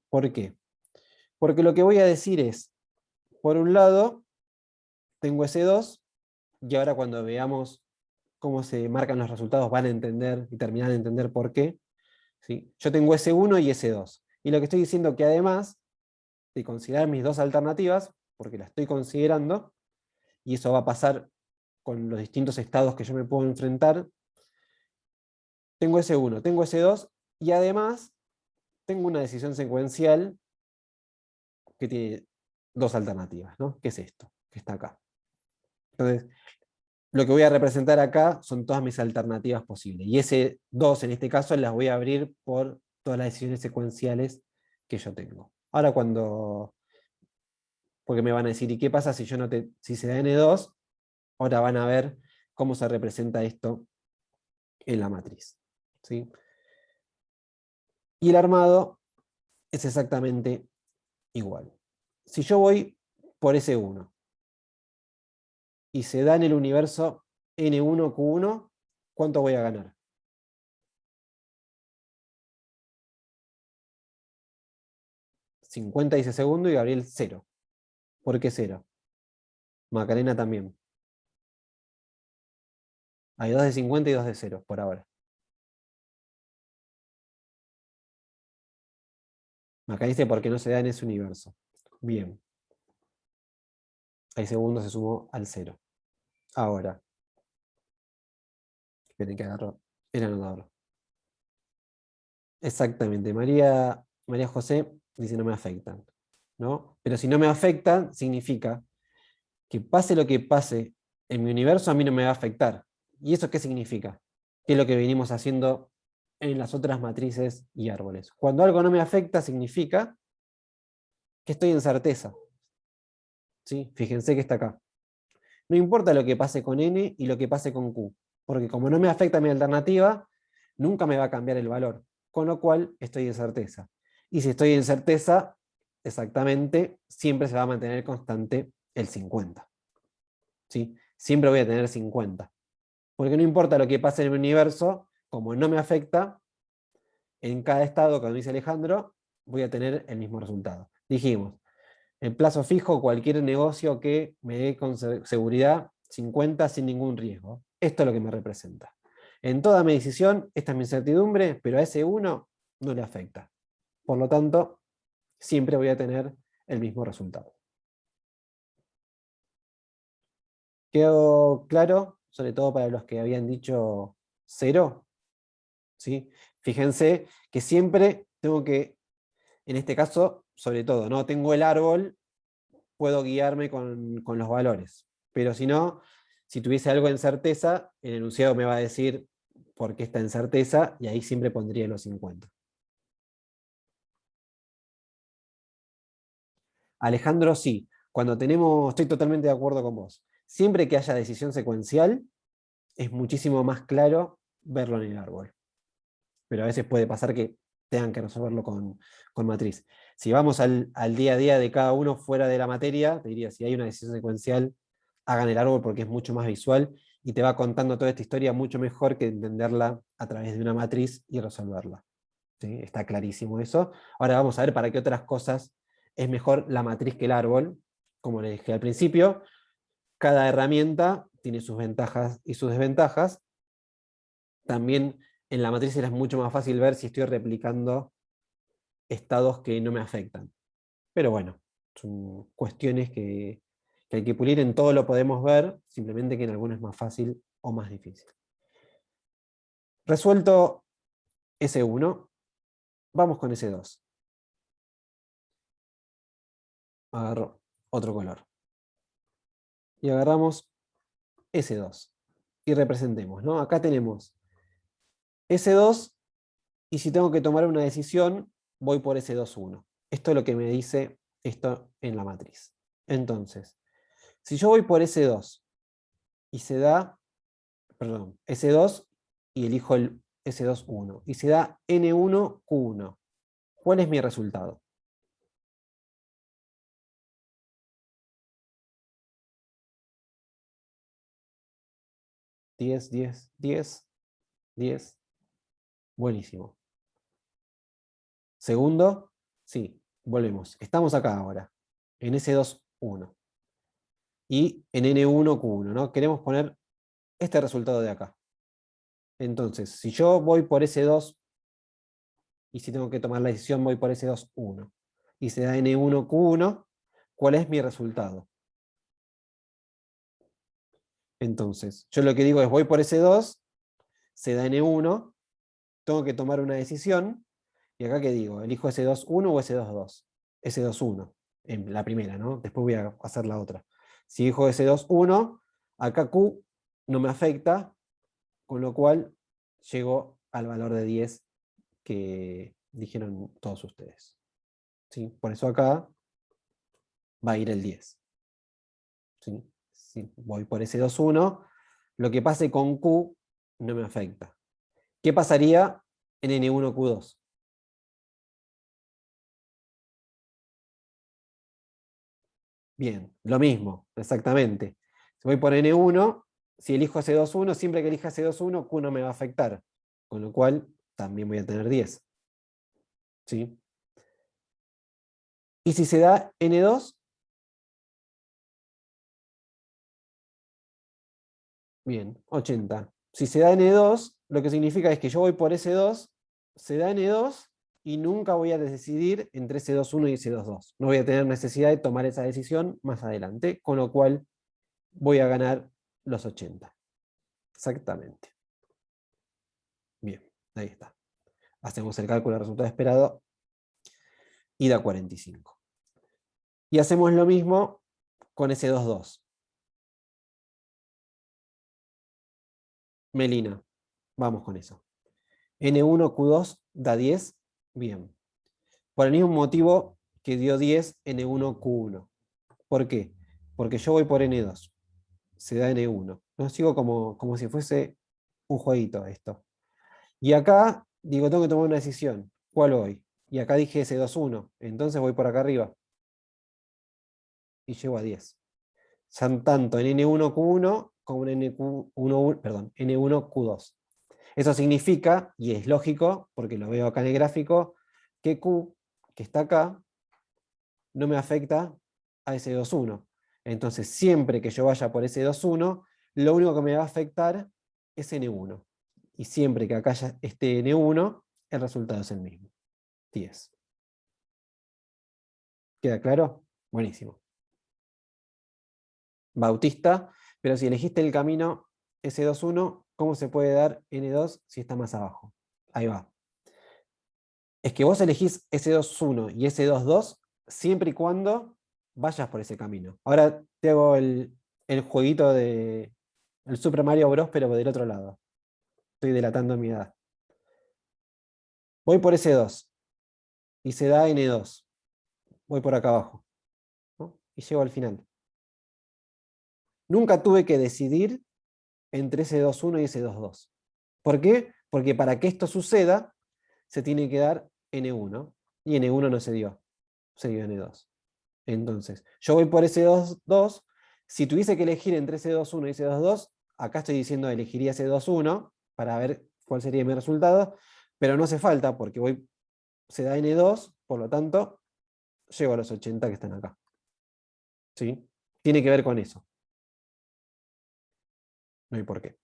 ¿Por qué? Porque lo que voy a decir es, por un lado, tengo S2, y ahora cuando veamos cómo se marcan los resultados van a entender y terminar de entender por qué. ¿Sí? Yo tengo S1 y S2. Y lo que estoy diciendo que además de considerar mis 2 alternativas, porque las estoy considerando, y eso va a pasar con los distintos estados que yo me puedo enfrentar, tengo S1, tengo S2, y además tengo una decisión secuencial que tiene 2 alternativas, ¿no? ¿Qué es esto? Que está acá. Entonces, lo que voy a representar acá son todas mis alternativas posibles. Y ese 2 en este caso las voy a abrir por todas las decisiones secuenciales que yo tengo. Ahora porque me van a decir, ¿y qué pasa si yo no si se da N2? Ahora van a ver cómo se representa esto en la matriz. ¿Sí? Y el armado es exactamente igual. Si yo voy por S1 y se da en el universo N1Q1, ¿cuánto voy a ganar? 50 dice segundo y Gabriel 0. ¿Por qué 0? Macarena también. Hay 2 de 50 y 2 de 0 por ahora. Macarena dice porque no se da en ese universo. Bien. Hay segundo se sumó al 0. Ahora. Esperen que agarro el anotador. Exactamente. María José dice no me afectan, ¿no? Pero si no me afectan, significa que pase lo que pase en mi universo, a mí no me va a afectar. ¿Y eso qué significa? ¿Qué es lo que venimos haciendo en las otras matrices y árboles? Cuando algo no me afecta, significa que estoy en certeza. ¿Sí? Fíjense que está acá. No importa lo que pase con N y lo que pase con Q, porque como no me afecta mi alternativa, nunca me va a cambiar el valor, con lo cual estoy en certeza. Y si estoy en certeza, exactamente, siempre se va a mantener constante el 50. ¿Sí? Siempre voy a tener 50. Porque no importa lo que pase en el universo, como no me afecta, en cada estado, como dice Alejandro, voy a tener el mismo resultado. Dijimos, en plazo fijo, cualquier negocio que me dé con seguridad 50 sin ningún riesgo. Esto es lo que me representa. En toda mi decisión, esta es mi incertidumbre, pero a ese 1 no le afecta. Por lo tanto, siempre voy a tener el mismo resultado. ¿Quedó claro? Sobre todo para los que habían dicho 0. ¿Sí? Fíjense que siempre tengo que, en este caso, sobre todo, ¿no? Tengo el árbol, puedo guiarme con los valores. Pero si no, si tuviese algo en certeza, el enunciado me va a decir por qué está en certeza, y ahí siempre pondría los 50. Alejandro, sí. Estoy totalmente de acuerdo con vos. Siempre que haya decisión secuencial, es muchísimo más claro verlo en el árbol. Pero a veces puede pasar que tengan que resolverlo con matriz. Si vamos al día a día de cada uno fuera de la materia, te diría, si hay una decisión secuencial, hagan el árbol porque es mucho más visual y te va contando toda esta historia mucho mejor que entenderla a través de una matriz y resolverla. ¿Sí? Está clarísimo eso. Ahora vamos a ver para qué otras cosas es mejor la matriz que el árbol. Como le dije al principio, cada herramienta tiene sus ventajas y sus desventajas. También en la matriz es mucho más fácil ver si estoy replicando estados que no me afectan. Pero bueno, son cuestiones que hay que pulir. En todo lo podemos ver, simplemente que en algunos es más fácil o más difícil. Resuelto ese 1, vamos con ese 2. Agarro otro color. Y agarramos ese 2. Y representemos, ¿no? Acá tenemos ese 2, y si tengo que tomar una decisión, voy por ese 2,1. Esto es lo que me dice esto en la matriz. Entonces, si yo voy por ese 2 y se da, perdón, ese 2 y elijo el S2,1 y se da N1, Q1, ¿cuál es mi resultado? ¿10, 10, 10, 10? Buenísimo. Segundo, sí, volvemos. Estamos acá ahora, en S2,1 y en N1, Q1, ¿no? Queremos poner este resultado de acá. Entonces, si yo voy por S2 y si tengo que tomar la decisión voy por S2,1 y se da N1, Q1, ¿cuál es mi resultado? Entonces, yo lo que digo es voy por S2, se da N1, tengo que tomar una decisión, y acá ¿qué digo? ¿Elijo S2,1 o S2,2? S2,1, en la primera, ¿no? Después voy a hacer la otra. Si elijo S2,1, acá Q no me afecta, con lo cual llego al valor de 10 que dijeron todos ustedes. ¿Sí? Por eso acá va a ir el 10. ¿Sí? Si voy por S2,1, lo que pase con Q no me afecta. ¿Qué pasaría en N1Q2? Bien, lo mismo, exactamente. Si voy por N1, si elijo C21, siempre que elija C21, Q no me va a afectar. Con lo cual, también voy a tener 10. ¿Sí? Y si se da N2, bien, 80. Si se da N2, lo que significa es que yo voy por S2, se da N2 y nunca voy a decidir entre S21 y S22. No voy a tener necesidad de tomar esa decisión más adelante, con lo cual voy a ganar los 80. Exactamente. Bien, ahí está. Hacemos el cálculo del resultado esperado y da 45. Y hacemos lo mismo con ese 2,2. Melina, vamos con eso. N1Q2 da 10, bien. Por el mismo motivo que dio 10 N1Q1. ¿Por qué? Porque yo voy por N2, se da N1. No sigo como si fuese un jueguito esto. Y acá, digo, tengo que tomar una decisión. ¿Cuál voy? Y acá dije S2,1. Entonces voy por acá arriba. Y llego a 10. Son tanto en N1Q1 como en N1Q2. Eso significa, y es lógico, porque lo veo acá en el gráfico, que Q, que está acá, no me afecta a ese 2,1. Entonces, siempre que yo vaya por ese 2,1, lo único que me va a afectar es N1. y siempre que acá ya esté N1, el resultado es el mismo, 10. ¿Queda claro? Buenísimo. Bautista, pero si elegiste el camino S21, ¿cómo se puede dar N2 si está más abajo? Ahí va. Es que vos elegís S21 y S22 siempre y cuando vayas por ese camino. Ahora te hago el jueguito de el Super Mario Bros. Pero del otro lado. Estoy delatando mi edad. Voy por S2 y se da N2. Voy por acá abajo, ¿no? Y llego al final. Nunca tuve que decidir entre S21 y S22. ¿Por qué? Porque para que esto suceda, se tiene que dar N1. Y N1 no se dio N2. Entonces, yo voy por S22. Si tuviese que elegir entre S21 y S22, acá estoy diciendo elegiría S21 para ver cuál sería mi resultado, pero no hace falta porque se da N2, por lo tanto, llego a los 80 que están acá. ¿Sí? Tiene que ver con eso. No hay por qué.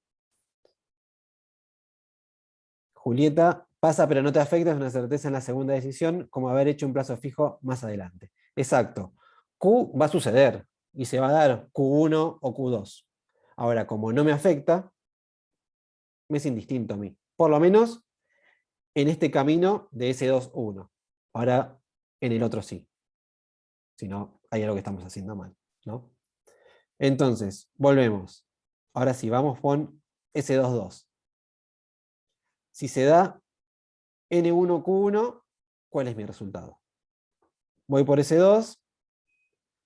Julieta, pasa pero no te afecta, es una certeza en la segunda decisión, como haber hecho un plazo fijo más adelante. Exacto. Q va a suceder y se va a dar Q1 o Q2. Ahora, como no me afecta, me es indistinto a mí. Por lo menos en este camino de S2-1. Ahora, en el otro sí. Si no, hay algo que estamos haciendo mal, ¿no? Entonces, volvemos. Ahora sí, vamos con S22. Si se da N1Q1, ¿cuál es mi resultado? Voy por S2,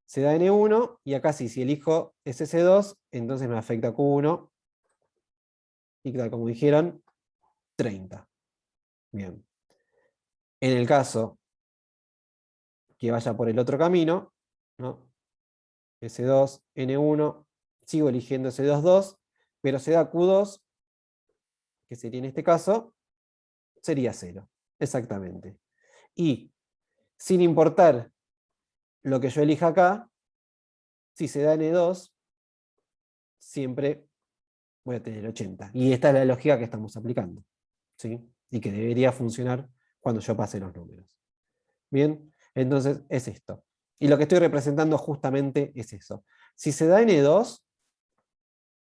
se da N1, y acá sí, si elijo S2, entonces me afecta Q1, y tal como dijeron, 30. Bien. En el caso que vaya por el otro camino, ¿no? S2, N1, sigo eligiendo S22, pero se da Q2, que sería en este caso, sería 0. Exactamente. Y sin importar lo que yo elija acá, si se da N2, siempre voy a tener 80. Y esta es la lógica que estamos aplicando, ¿sí? Y que debería funcionar cuando yo pase los números. Bien, entonces es esto. Y lo que estoy representando justamente es eso. Si se da N2,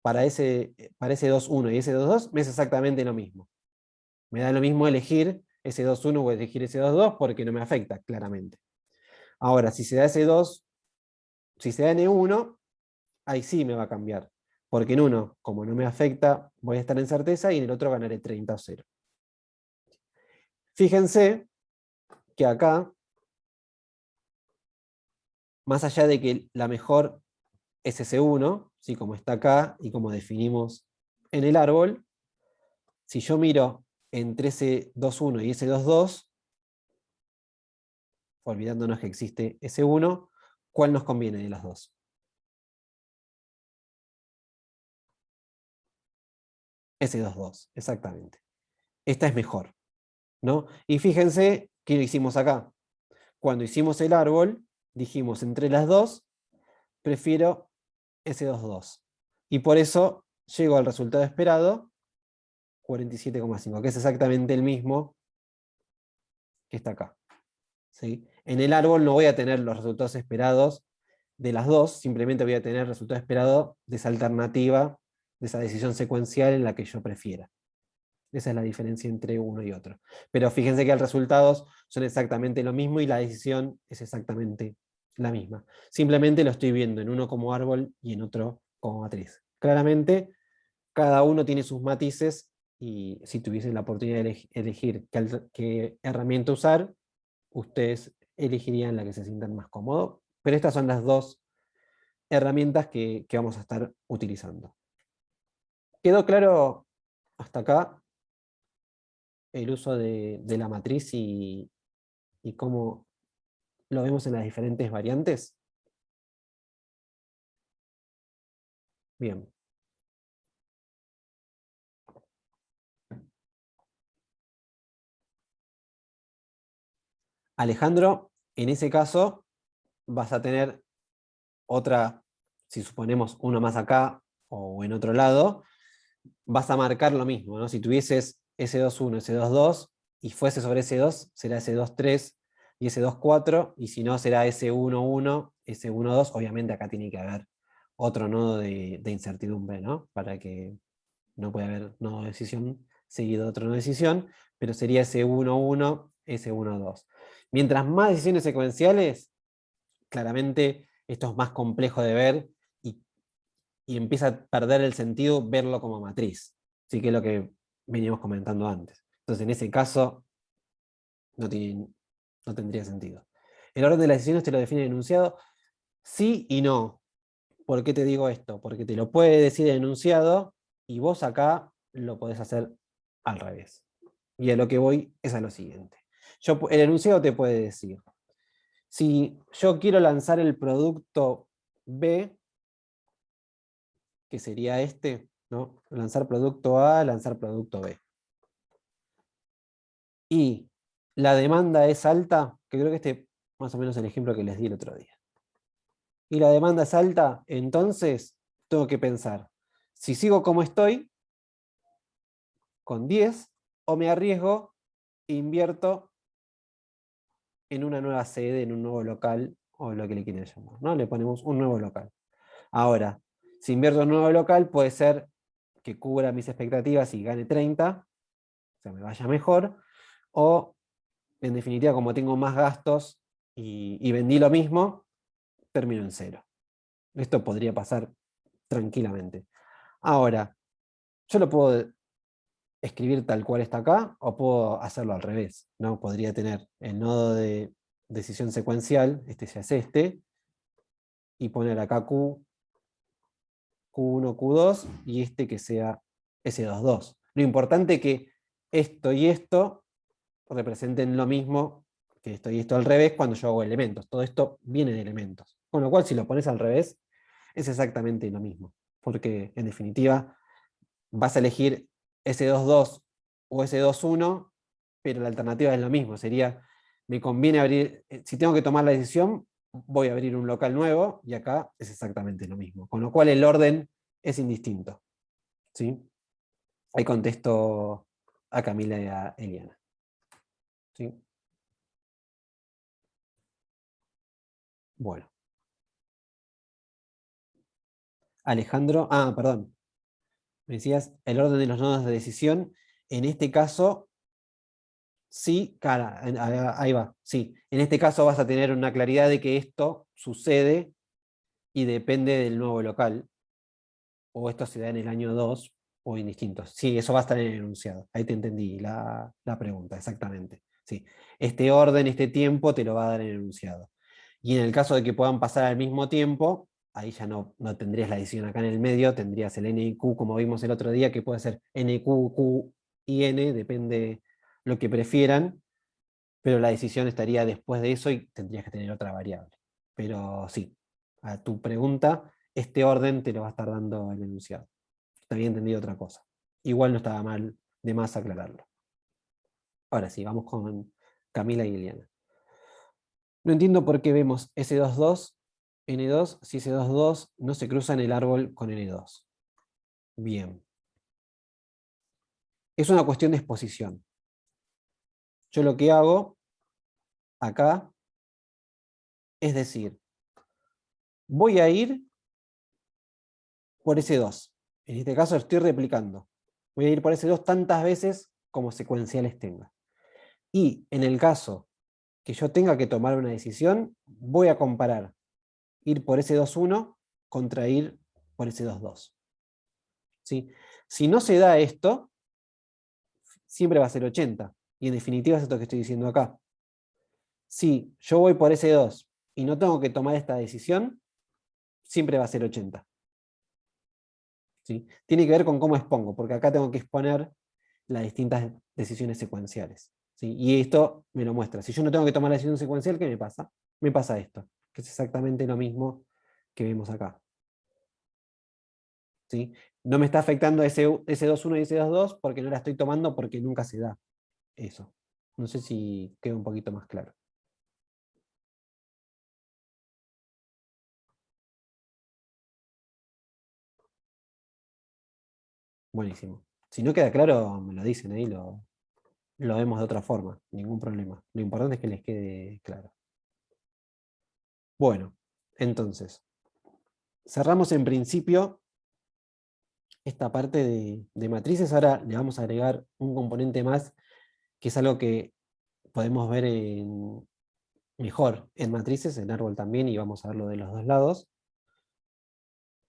para ese 2,1 y ese 2,2, me es exactamente lo mismo. Me da lo mismo elegir ese 2,1 o elegir ese 2,2 porque no me afecta, claramente. Ahora, si se da ese 2, si se da N1, ahí sí me va a cambiar. Porque en uno, como no me afecta, voy a estar en certeza, y en el otro ganaré 30 o 0. Fíjense que acá, más allá de que la mejor es S1, ¿sí? Como está acá y como definimos en el árbol, si yo miro entre ese 2,1 y ese 2,2, olvidándonos que existe S1, ¿cuál nos conviene de las dos? S22, exactamente. Esta es mejor, ¿no? Y fíjense qué lo hicimos acá. Cuando hicimos el árbol, dijimos entre las dos, prefiero S22. Y por eso llego al resultado esperado, 47,5, que es exactamente el mismo que está acá. ¿Sí? En el árbol no voy a tener los resultados esperados de las dos, simplemente voy a tener el resultado esperado de esa alternativa, de esa decisión secuencial en la que yo prefiera. Esa es la diferencia entre uno y otro. Pero fíjense que los resultados son exactamente lo mismo y la decisión es exactamente la misma. Simplemente lo estoy viendo en uno como árbol y en otro como matriz. Claramente, cada uno tiene sus matices, y si tuviesen la oportunidad de elegir qué herramienta usar, ustedes elegirían la que se sientan más cómodo. Pero estas son las dos herramientas que vamos a estar utilizando. ¿Quedó claro hasta acá el uso de la matriz y cómo lo vemos en las diferentes variantes? Bien. Alejandro, en ese caso vas a tener otra, si suponemos uno más acá o en otro lado, vas a marcar lo mismo, ¿no? Si tuvieses S21, S22 y fuese sobre S2, será S23 y S24, y si no será S11, S12, obviamente acá tiene que haber otro nodo de incertidumbre, ¿no? Para que no pueda haber nodo de decisión seguido de otro nodo de decisión, pero sería S11, S12. Mientras más decisiones secuenciales, claramente esto es más complejo de ver y, y empieza a perder el sentido verlo como matriz. Así que es lo que veníamos comentando antes. Entonces, en ese caso, no, no tendría sentido. El orden de las decisiones te lo define el enunciado, sí y no. ¿Por qué te digo esto? Porque te lo puede decir el enunciado y vos acá lo podés hacer al revés. Y a lo que voy es a lo siguiente. El enunciado te puede decir, si yo quiero lanzar el producto B, que sería este, ¿no? Lanzar producto A, lanzar producto B. Y la demanda es alta, que creo que este más o menos el ejemplo que les di el otro día. Y la demanda es alta, entonces tengo que pensar, si sigo como estoy, con 10, o me arriesgo e invierto en una nueva sede, en un nuevo local, o lo que le quieran llamar, ¿no? Le ponemos un nuevo local. Ahora, si invierto en un nuevo local, puede ser que cubra mis expectativas y gane 30, o sea, me vaya mejor, o en definitiva, como tengo más gastos y vendí lo mismo, termino en cero. Esto podría pasar tranquilamente. Ahora, yo lo puedo escribir tal cual está acá, o puedo hacerlo al revés, ¿no? Podría tener el nodo de decisión secuencial, este ya es este, y poner acá Q, Q1, Q2, y este que sea S22. Lo importante es que esto y esto representen lo mismo que esto y esto al revés cuando yo hago elementos. Todo esto viene de elementos. Con lo cual, si lo pones al revés, es exactamente lo mismo. Porque, en definitiva, vas a elegir S22 o S21, pero la alternativa es lo mismo. Sería, me conviene abrir, si tengo que tomar la decisión, voy a abrir un local nuevo, y acá es exactamente lo mismo. Con lo cual, el orden es indistinto. ¿Sí? Ahí contesto a Camila y a Eliana. ¿Sí? Bueno. Alejandro, perdón, me decías el orden de los nodos de decisión. En este caso, sí, cara, ahí va, sí. En este caso vas a tener una claridad de que esto sucede y depende del nuevo local, o esto se da en el año 2 o indistintos. Sí, eso va a estar en el enunciado. Ahí te entendí la pregunta, exactamente. Sí. Este orden, este tiempo, te lo va a dar en el enunciado. Y en el caso de que puedan pasar al mismo tiempo, ahí ya no tendrías la decisión acá en el medio, tendrías el N y Q, como vimos el otro día, que puede ser N, Q y N, depende lo que prefieran, pero la decisión estaría después de eso y tendrías que tener otra variable. Pero sí, a tu pregunta, este orden te lo va a estar dando el enunciado. Te había entendido otra cosa. Igual no estaba mal de más aclararlo. Ahora sí, vamos con Camila y Eliana. No entiendo por qué vemos S22, N2, si S22 no se cruza en el árbol con N2. Bien. Es una cuestión de exposición. Yo lo que hago acá es decir, voy a ir por S2. En este caso estoy replicando. Voy a ir por S2 tantas veces como secuenciales tenga. Y en el caso que yo tenga que tomar una decisión, voy a comparar ir por S21 contra ir por S22. ¿Sí? Si no se da esto, siempre va a ser 80. Y en definitiva es esto que estoy diciendo acá. Si yo voy por S2 y no tengo que tomar esta decisión, siempre va a ser 80. ¿Sí? Tiene que ver con cómo expongo, porque acá tengo que exponer las distintas decisiones secuenciales. ¿Sí? Y esto me lo muestra. Si yo no tengo que tomar la decisión secuencial, ¿qué me pasa? Me pasa esto, que es exactamente lo mismo que vemos acá. ¿Sí? No me está afectando S21 y S22 porque no la estoy tomando porque nunca se da eso. No sé si queda un poquito más claro. Buenísimo. Si no queda claro, me lo dicen ahí, lo vemos de otra forma, ningún problema. Lo importante es que les quede claro. Bueno, entonces, cerramos en principio esta parte de matrices. Ahora le vamos a agregar un componente más, que es algo que podemos ver mejor en matrices, en árbol también, y vamos a verlo de los dos lados.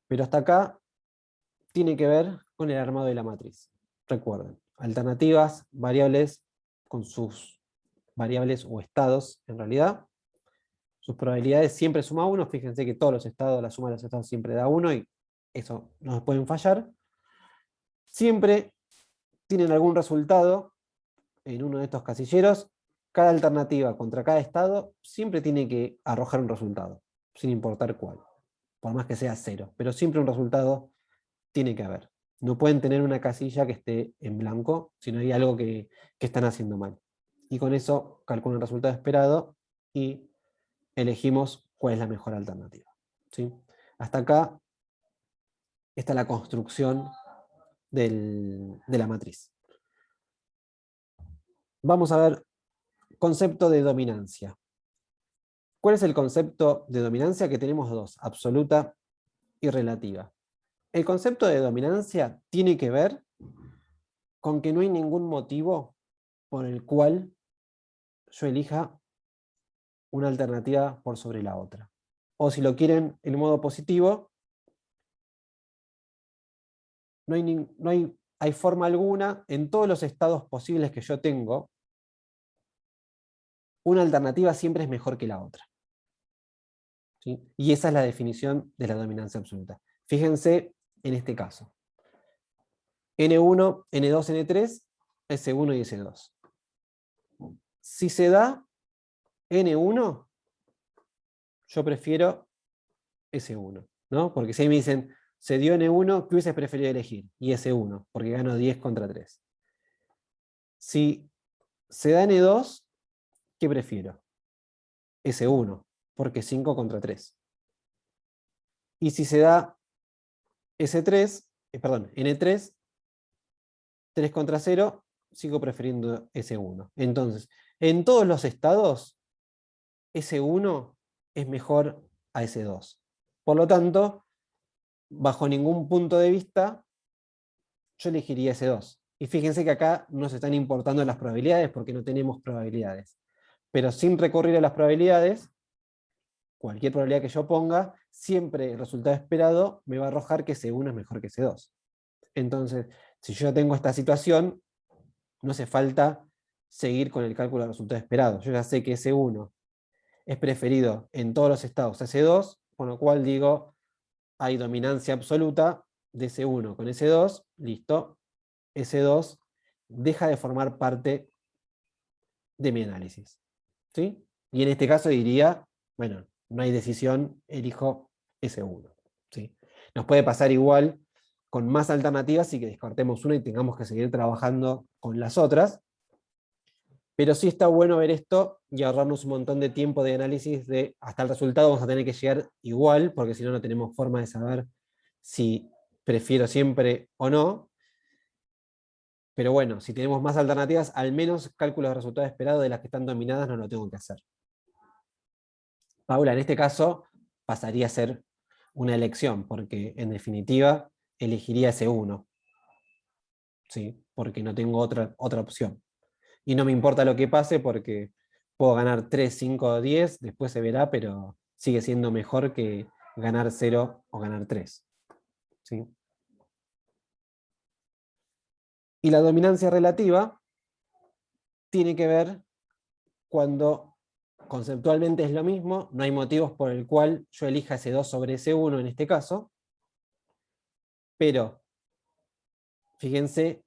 Pero hasta acá tiene que ver con el armado de la matriz. Recuerden, alternativas, variables con sus variables o estados en realidad. Sus probabilidades siempre suma 1. Fíjense que todos los estados, la suma de los estados siempre da 1 y eso no pueden fallar. Siempre tienen algún resultado en uno de estos casilleros. Cada alternativa contra cada estado siempre tiene que arrojar un resultado, sin importar cuál, por más que sea 0, pero siempre un resultado tiene que haber. No pueden tener una casilla que esté en blanco, sino hay algo que están haciendo mal. Y con eso calculo el resultado esperado y elegimos cuál es la mejor alternativa. ¿Sí? Hasta acá está la construcción de la matriz. Vamos a ver concepto de dominancia. ¿Cuál es el concepto de dominancia? Que tenemos dos, absoluta y relativa. El concepto de dominancia tiene que ver con que no hay ningún motivo por el cual yo elija una alternativa por sobre la otra. O si lo quieren en modo positivo, hay forma alguna, en todos los estados posibles que yo tengo, una alternativa siempre es mejor que la otra. ¿Sí? Y esa es la definición de la dominancia absoluta. Fíjense en este caso. N1, N2, N3, S1 y S2. Si se da N1, yo prefiero S1, ¿no? Porque si ahí me dicen, se dio N1, ¿qué hubieses preferido elegir? Y S1, porque gano 10 contra 3. Si se da N2, ¿qué prefiero? S1, porque 5 contra 3. Y si se da N3, 3 contra 0, sigo prefiriendo S1. Entonces, en todos los estados, S1 es mejor a S2. Por lo tanto, bajo ningún punto de vista, yo elegiría S2. Y fíjense que acá no se están importando las probabilidades porque no tenemos probabilidades. Pero sin recurrir a las probabilidades, cualquier probabilidad que yo ponga, siempre el resultado esperado me va a arrojar que S1 es mejor que S2. Entonces, si yo ya tengo esta situación, no hace falta seguir con el cálculo del resultado esperado. Yo ya sé que S1 es preferido en todos los estados a S2, con lo cual digo, hay dominancia absoluta de S1 con S2, listo, S2 deja de formar parte de mi análisis. ¿Sí? Y en este caso diría, bueno, no hay decisión, elijo S1. ¿Sí? Nos puede pasar igual con más alternativas y que descartemos una y tengamos que seguir trabajando con las otras, pero sí está bueno ver esto y ahorrarnos un montón de tiempo de análisis de hasta el resultado vamos a tener que llegar igual, porque si no, no tenemos forma de saber si prefiero siempre o no. Pero bueno, si tenemos más alternativas, al menos cálculos de resultado esperado de las que están dominadas no lo tengo que hacer. Paula, en este caso, pasaría a ser una elección, porque en definitiva elegiría ese 1, ¿sí? Porque no tengo otra opción. Y no me importa lo que pase porque puedo ganar 3, 5 o 10, después se verá, pero sigue siendo mejor que ganar 0 o ganar 3. ¿Sí? Y la dominancia relativa tiene que ver cuando conceptualmente es lo mismo, no hay motivos por el cual yo elija ese 2 sobre ese 1 en este caso, pero fíjense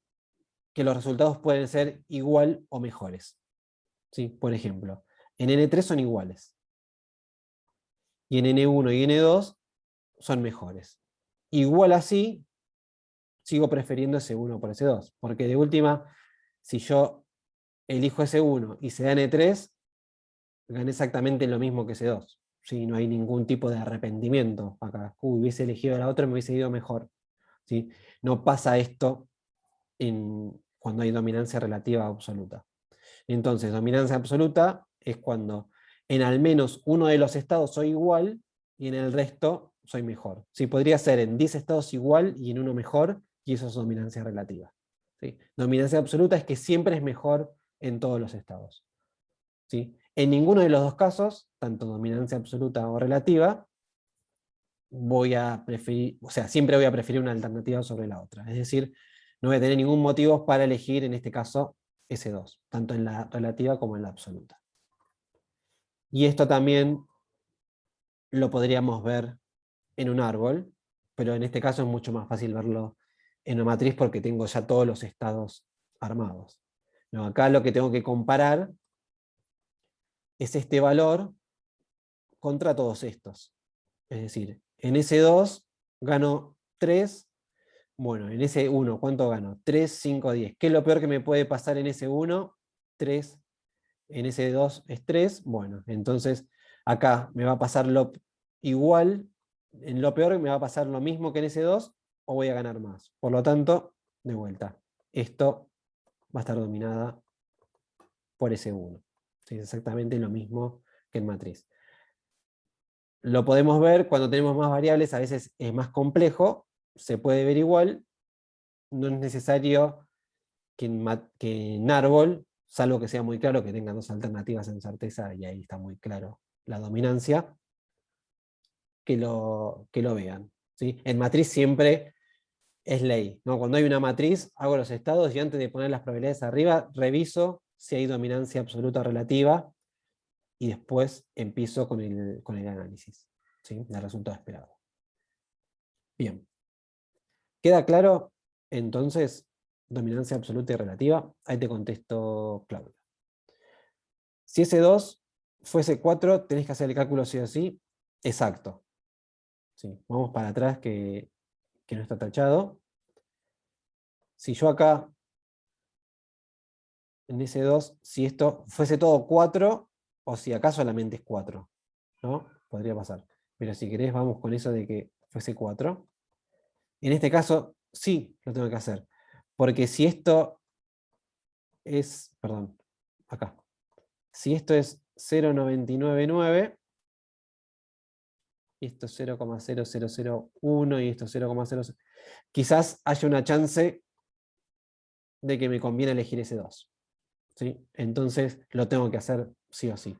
que los resultados pueden ser igual o mejores. ¿Sí? Por ejemplo, en N3 son iguales, y en N1 y N2 son mejores. Igual así, sigo prefiriendo ese 1 por ese 2, porque de última, si yo elijo ese 1 y se da N3, gané exactamente lo mismo que ese 2. ¿Sí? No hay ningún tipo de arrepentimiento acá. Hubiese elegido la otra, me hubiese ido mejor. ¿Sí? No pasa esto cuando hay dominancia relativa absoluta. Entonces, dominancia absoluta es cuando en al menos uno de los estados soy igual y en el resto soy mejor. ¿Sí? Podría ser en 10 estados igual y en uno mejor, y eso es dominancia relativa. ¿Sí? Dominancia absoluta es que siempre es mejor en todos los estados. ¿Sí? En ninguno de los dos casos, tanto dominancia absoluta o relativa, voy a preferir, o sea, siempre voy a preferir una alternativa sobre la otra. Es decir, no voy a tener ningún motivo para elegir, en este caso, S2, tanto en la relativa como en la absoluta. Y esto también lo podríamos ver en un árbol, pero en este caso es mucho más fácil verlo en una matriz porque tengo ya todos los estados armados. No, acá lo que tengo que comparar es este valor contra todos estos. Es decir, en S2 gano 3, bueno, en S1, ¿cuánto gano? 3, 5, 10. ¿Qué es lo peor que me puede pasar en S1? 3. En S2 es 3. Bueno, entonces acá me va a pasar lo igual, en lo peor me va a pasar lo mismo que en S2 o voy a ganar más. Por lo tanto, de vuelta, esto va a estar dominada por S1. ¿Sí? Es exactamente lo mismo que en matriz. Lo podemos ver cuando tenemos más variables, a veces es más complejo, se puede ver igual, no es necesario que en árbol, salvo que sea muy claro que tengan dos alternativas en certeza, y ahí está muy claro la dominancia, que lo vean. ¿Sí? En matriz siempre es ley, ¿no? Cuando hay una matriz, hago los estados y antes de poner las probabilidades arriba, reviso si hay dominancia absoluta o relativa, y después empiezo con el análisis, ¿sí? Del resultado esperado. Bien. ¿Queda claro entonces dominancia absoluta y relativa? Ahí te contesto, Claudia. Si S2 fuese 4, tenés que hacer el cálculo sí o sí, exacto. Sí, vamos para atrás que no está tachado. Si yo acá, en S2, si esto fuese todo 4, o si acá solamente es 4, ¿no? Podría pasar. Pero si querés, vamos con eso de que fuese 4. En este caso, sí, lo tengo que hacer. Porque si esto es, perdón, acá. Si esto es 0,999, y esto es 0,0001 y esto es 0,00, quizás haya una chance de que me conviene elegir ese 2. ¿Sí? Entonces lo tengo que hacer sí o sí.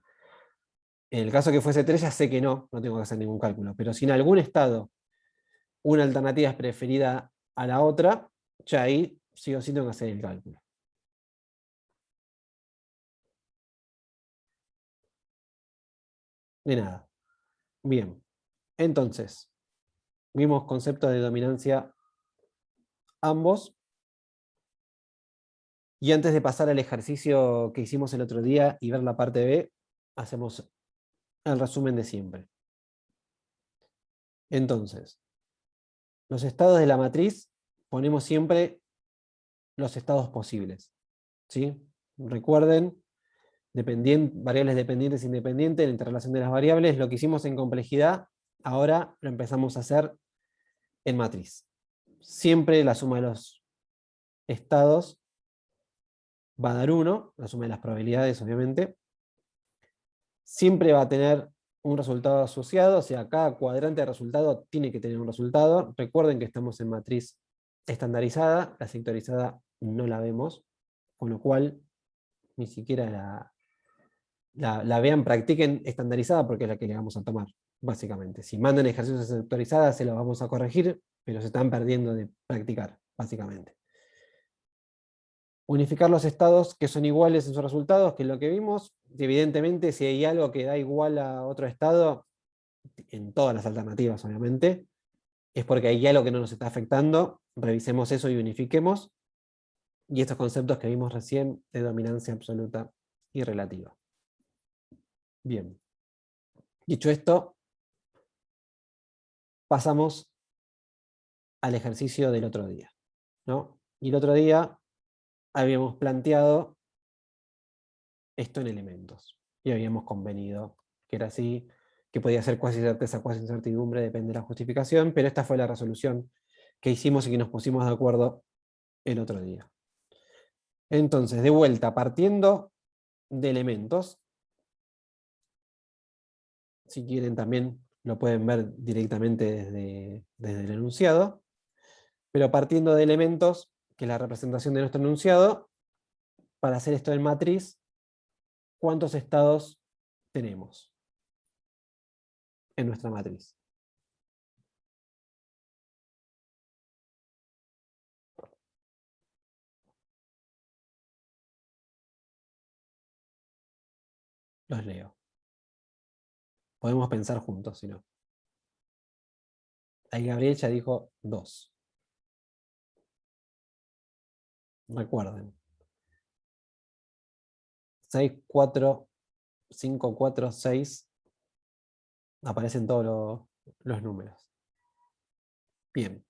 En el caso que fuese 3 ya sé que no tengo que hacer ningún cálculo, pero si en algún estado una alternativa es preferida a la otra, ya ahí sí o sí tengo que hacer el cálculo. De nada. Bien. Entonces, vimos conceptos de dominancia ambos. Y antes de pasar al ejercicio que hicimos el otro día y ver la parte B, hacemos el resumen de siempre. Entonces, los estados de la matriz ponemos siempre los estados posibles. ¿Sí? Recuerden, variables dependientes e independientes, la interrelación de las variables, lo que hicimos en complejidad, ahora lo empezamos a hacer en matriz. Siempre la suma de los estados va a dar 1, la suma de las probabilidades, obviamente. Siempre va a tener un resultado asociado, o sea, cada cuadrante de resultado tiene que tener un resultado. Recuerden que estamos en matriz estandarizada, la sectorizada no la vemos, con lo cual ni siquiera la vean, practiquen estandarizada porque es la que le vamos a tomar, básicamente. Si mandan ejercicios sectorizadas se los vamos a corregir, pero se están perdiendo de practicar, básicamente. Unificar los estados que son iguales en sus resultados, que es lo que vimos. Evidentemente, si hay algo que da igual a otro estado, en todas las alternativas, obviamente, es porque hay algo que no nos está afectando. Revisemos eso y unifiquemos. Y estos conceptos que vimos recién de dominancia absoluta y relativa. Bien. Dicho esto, pasamos al ejercicio del otro día, ¿no? Y el otro día habíamos planteado esto en elementos. Y habíamos convenido que era así, que podía ser cuasi certeza, cuasi incertidumbre, depende de la justificación, pero esta fue la resolución que hicimos y que nos pusimos de acuerdo el otro día. Entonces, de vuelta, partiendo de elementos, si quieren también lo pueden ver directamente desde el enunciado, pero partiendo de elementos, que es la representación de nuestro enunciado, para hacer esto en matriz, ¿cuántos estados tenemos en nuestra matriz? Los leo. Podemos pensar juntos, si no. Ahí Gabriel ya dijo 2. Recuerden. 6, 4, 5, 4, 6. Aparecen todos los números. Bien.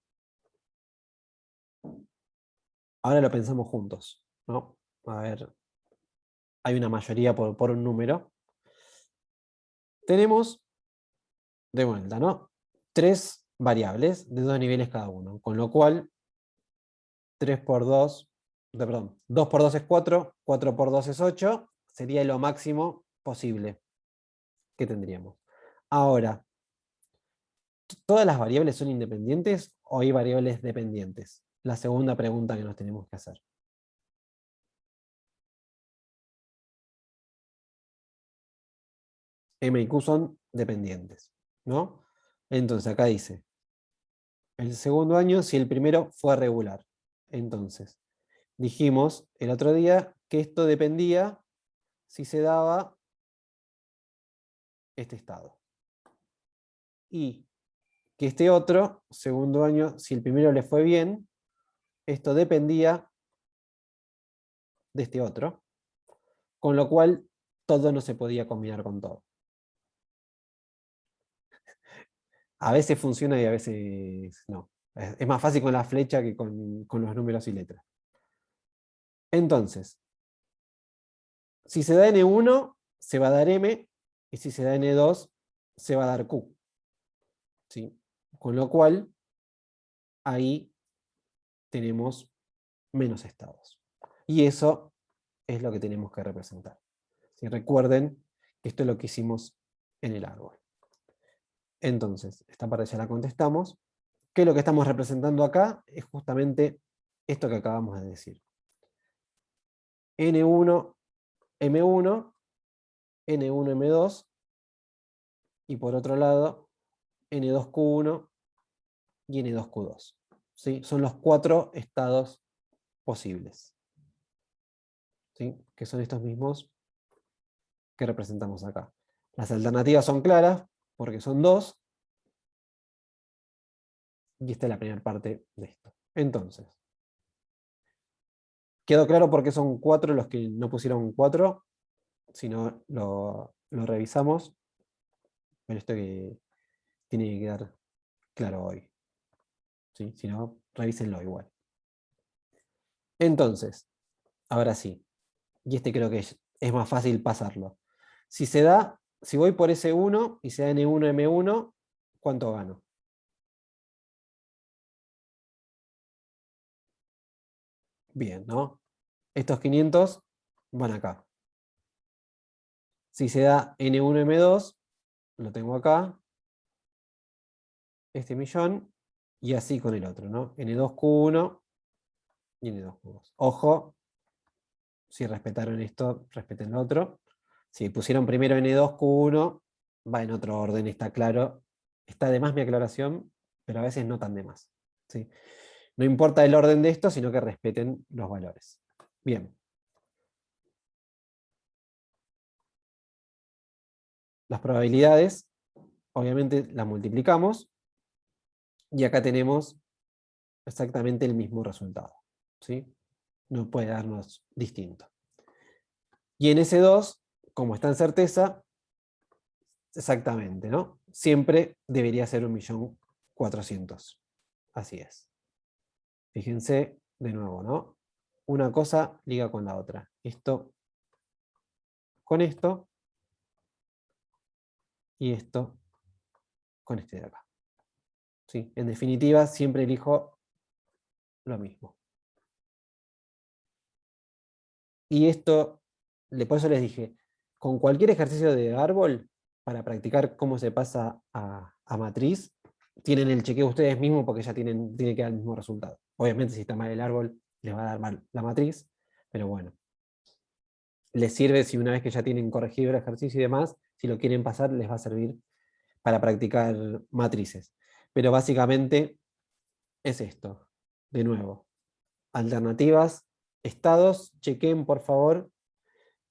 Ahora lo pensamos juntos, ¿no? A ver, hay una mayoría por un número. Tenemos, de vuelta, ¿no? 3 variables de 2 niveles cada uno, con lo cual 3 por 2, perdón, 2 por 2 es 4, 4 por 2 es 8, sería lo máximo posible que tendríamos. Ahora, ¿todas las variables son independientes o hay variables dependientes? La segunda pregunta que nos tenemos que hacer. M y Q son dependientes, ¿no? Entonces acá dice, el segundo año si el primero fue regular. Entonces, dijimos el otro día que esto dependía si se daba este estado. Y que este otro, segundo año, si el primero le fue bien, esto dependía de este otro, con lo cual todo no se podía combinar con todo. A veces funciona y a veces no. Es más fácil con la flecha que con los números y letras. Entonces, si se da N1, se va a dar M, y si se da N2, se va a dar Q. ¿Sí? Con lo cual, ahí tenemos menos estados. Y eso es lo que tenemos que representar. ¿Sí? Recuerden que esto es lo que hicimos en el árbol. Entonces, esta parte ya la contestamos. Que lo que estamos representando acá es justamente esto que acabamos de decir. N1, M1, N1, M2, y por otro lado, N2Q1 y N2Q2. ¿Sí? Son los 4 estados posibles. ¿Sí? Que son estos mismos que representamos acá. Las alternativas son claras, porque son 2, y esta es la primera parte de esto. Entonces, ¿quedó claro por qué son 4 los que no pusieron 4? Si no, lo revisamos. Pero esto que tiene que quedar claro hoy. ¿Sí? Si no, revísenlo igual. Entonces, ahora sí. Y este creo que es más fácil pasarlo. Si se da, si voy por S1 y se da N1, M1, ¿cuánto gano? Bien, ¿no? Estos 500 van acá. Si se da N1, M2, lo tengo acá, este millón, y así con el otro, ¿no? N2Q1 y N2Q2. Ojo, si respetaron esto, respeten lo otro. Si pusieron primero N2Q1, va en otro orden, está claro. Está de más mi aclaración, pero a veces no tan de más. ¿Sí? No importa el orden de esto, sino que respeten los valores. Bien. Las probabilidades, obviamente las multiplicamos, y acá tenemos exactamente el mismo resultado. ¿Sí? No puede darnos distinto. Y en S2, como está en certeza, exactamente, ¿no? Siempre debería ser 1.400.000. Así es. Fíjense de nuevo, ¿no? Una cosa liga con la otra. Esto con esto y esto con este de acá. ¿Sí? En definitiva, siempre elijo lo mismo. Y esto, por eso les dije, con cualquier ejercicio de árbol, para practicar cómo se pasa a matriz, tienen el chequeo ustedes mismos porque ya tiene que dar el mismo resultado. Obviamente si está mal el árbol, les va a dar mal la matriz, pero bueno, les sirve si una vez que ya tienen corregido el ejercicio y demás, si lo quieren pasar, les va a servir para practicar matrices. Pero básicamente es esto. De nuevo, alternativas, estados, chequen por favor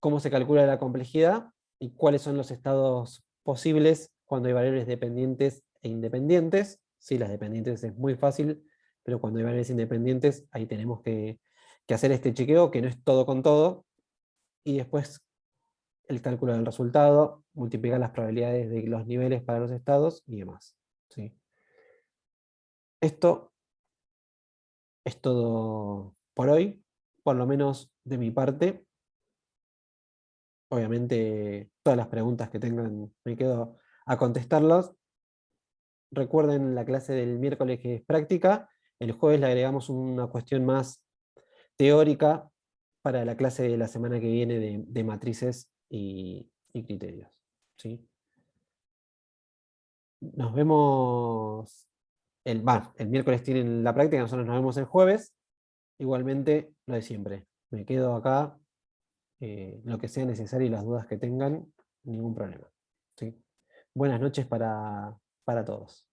cómo se calcula la complejidad y cuáles son los estados posibles cuando hay variables dependientes e independientes. Sí, las dependientes es muy fácil, pero cuando hay variables independientes, ahí tenemos que hacer este chequeo, que no es todo con todo, y después el cálculo del resultado, multiplicar las probabilidades de los niveles para los estados y demás. ¿Sí? Esto es todo por hoy, por lo menos de mi parte. Obviamente, todas las preguntas que tengan, me quedo a contestarlas. Recuerden la clase del miércoles que es práctica. El jueves le agregamos una cuestión más teórica para la clase de la semana que viene de matrices y criterios. ¿Sí? Nos vemos el miércoles tienen la práctica, nosotros nos vemos el jueves. Igualmente, lo de siempre. Me quedo acá, lo que sea necesario y las dudas que tengan, ningún problema. ¿Sí? Buenas noches para todos.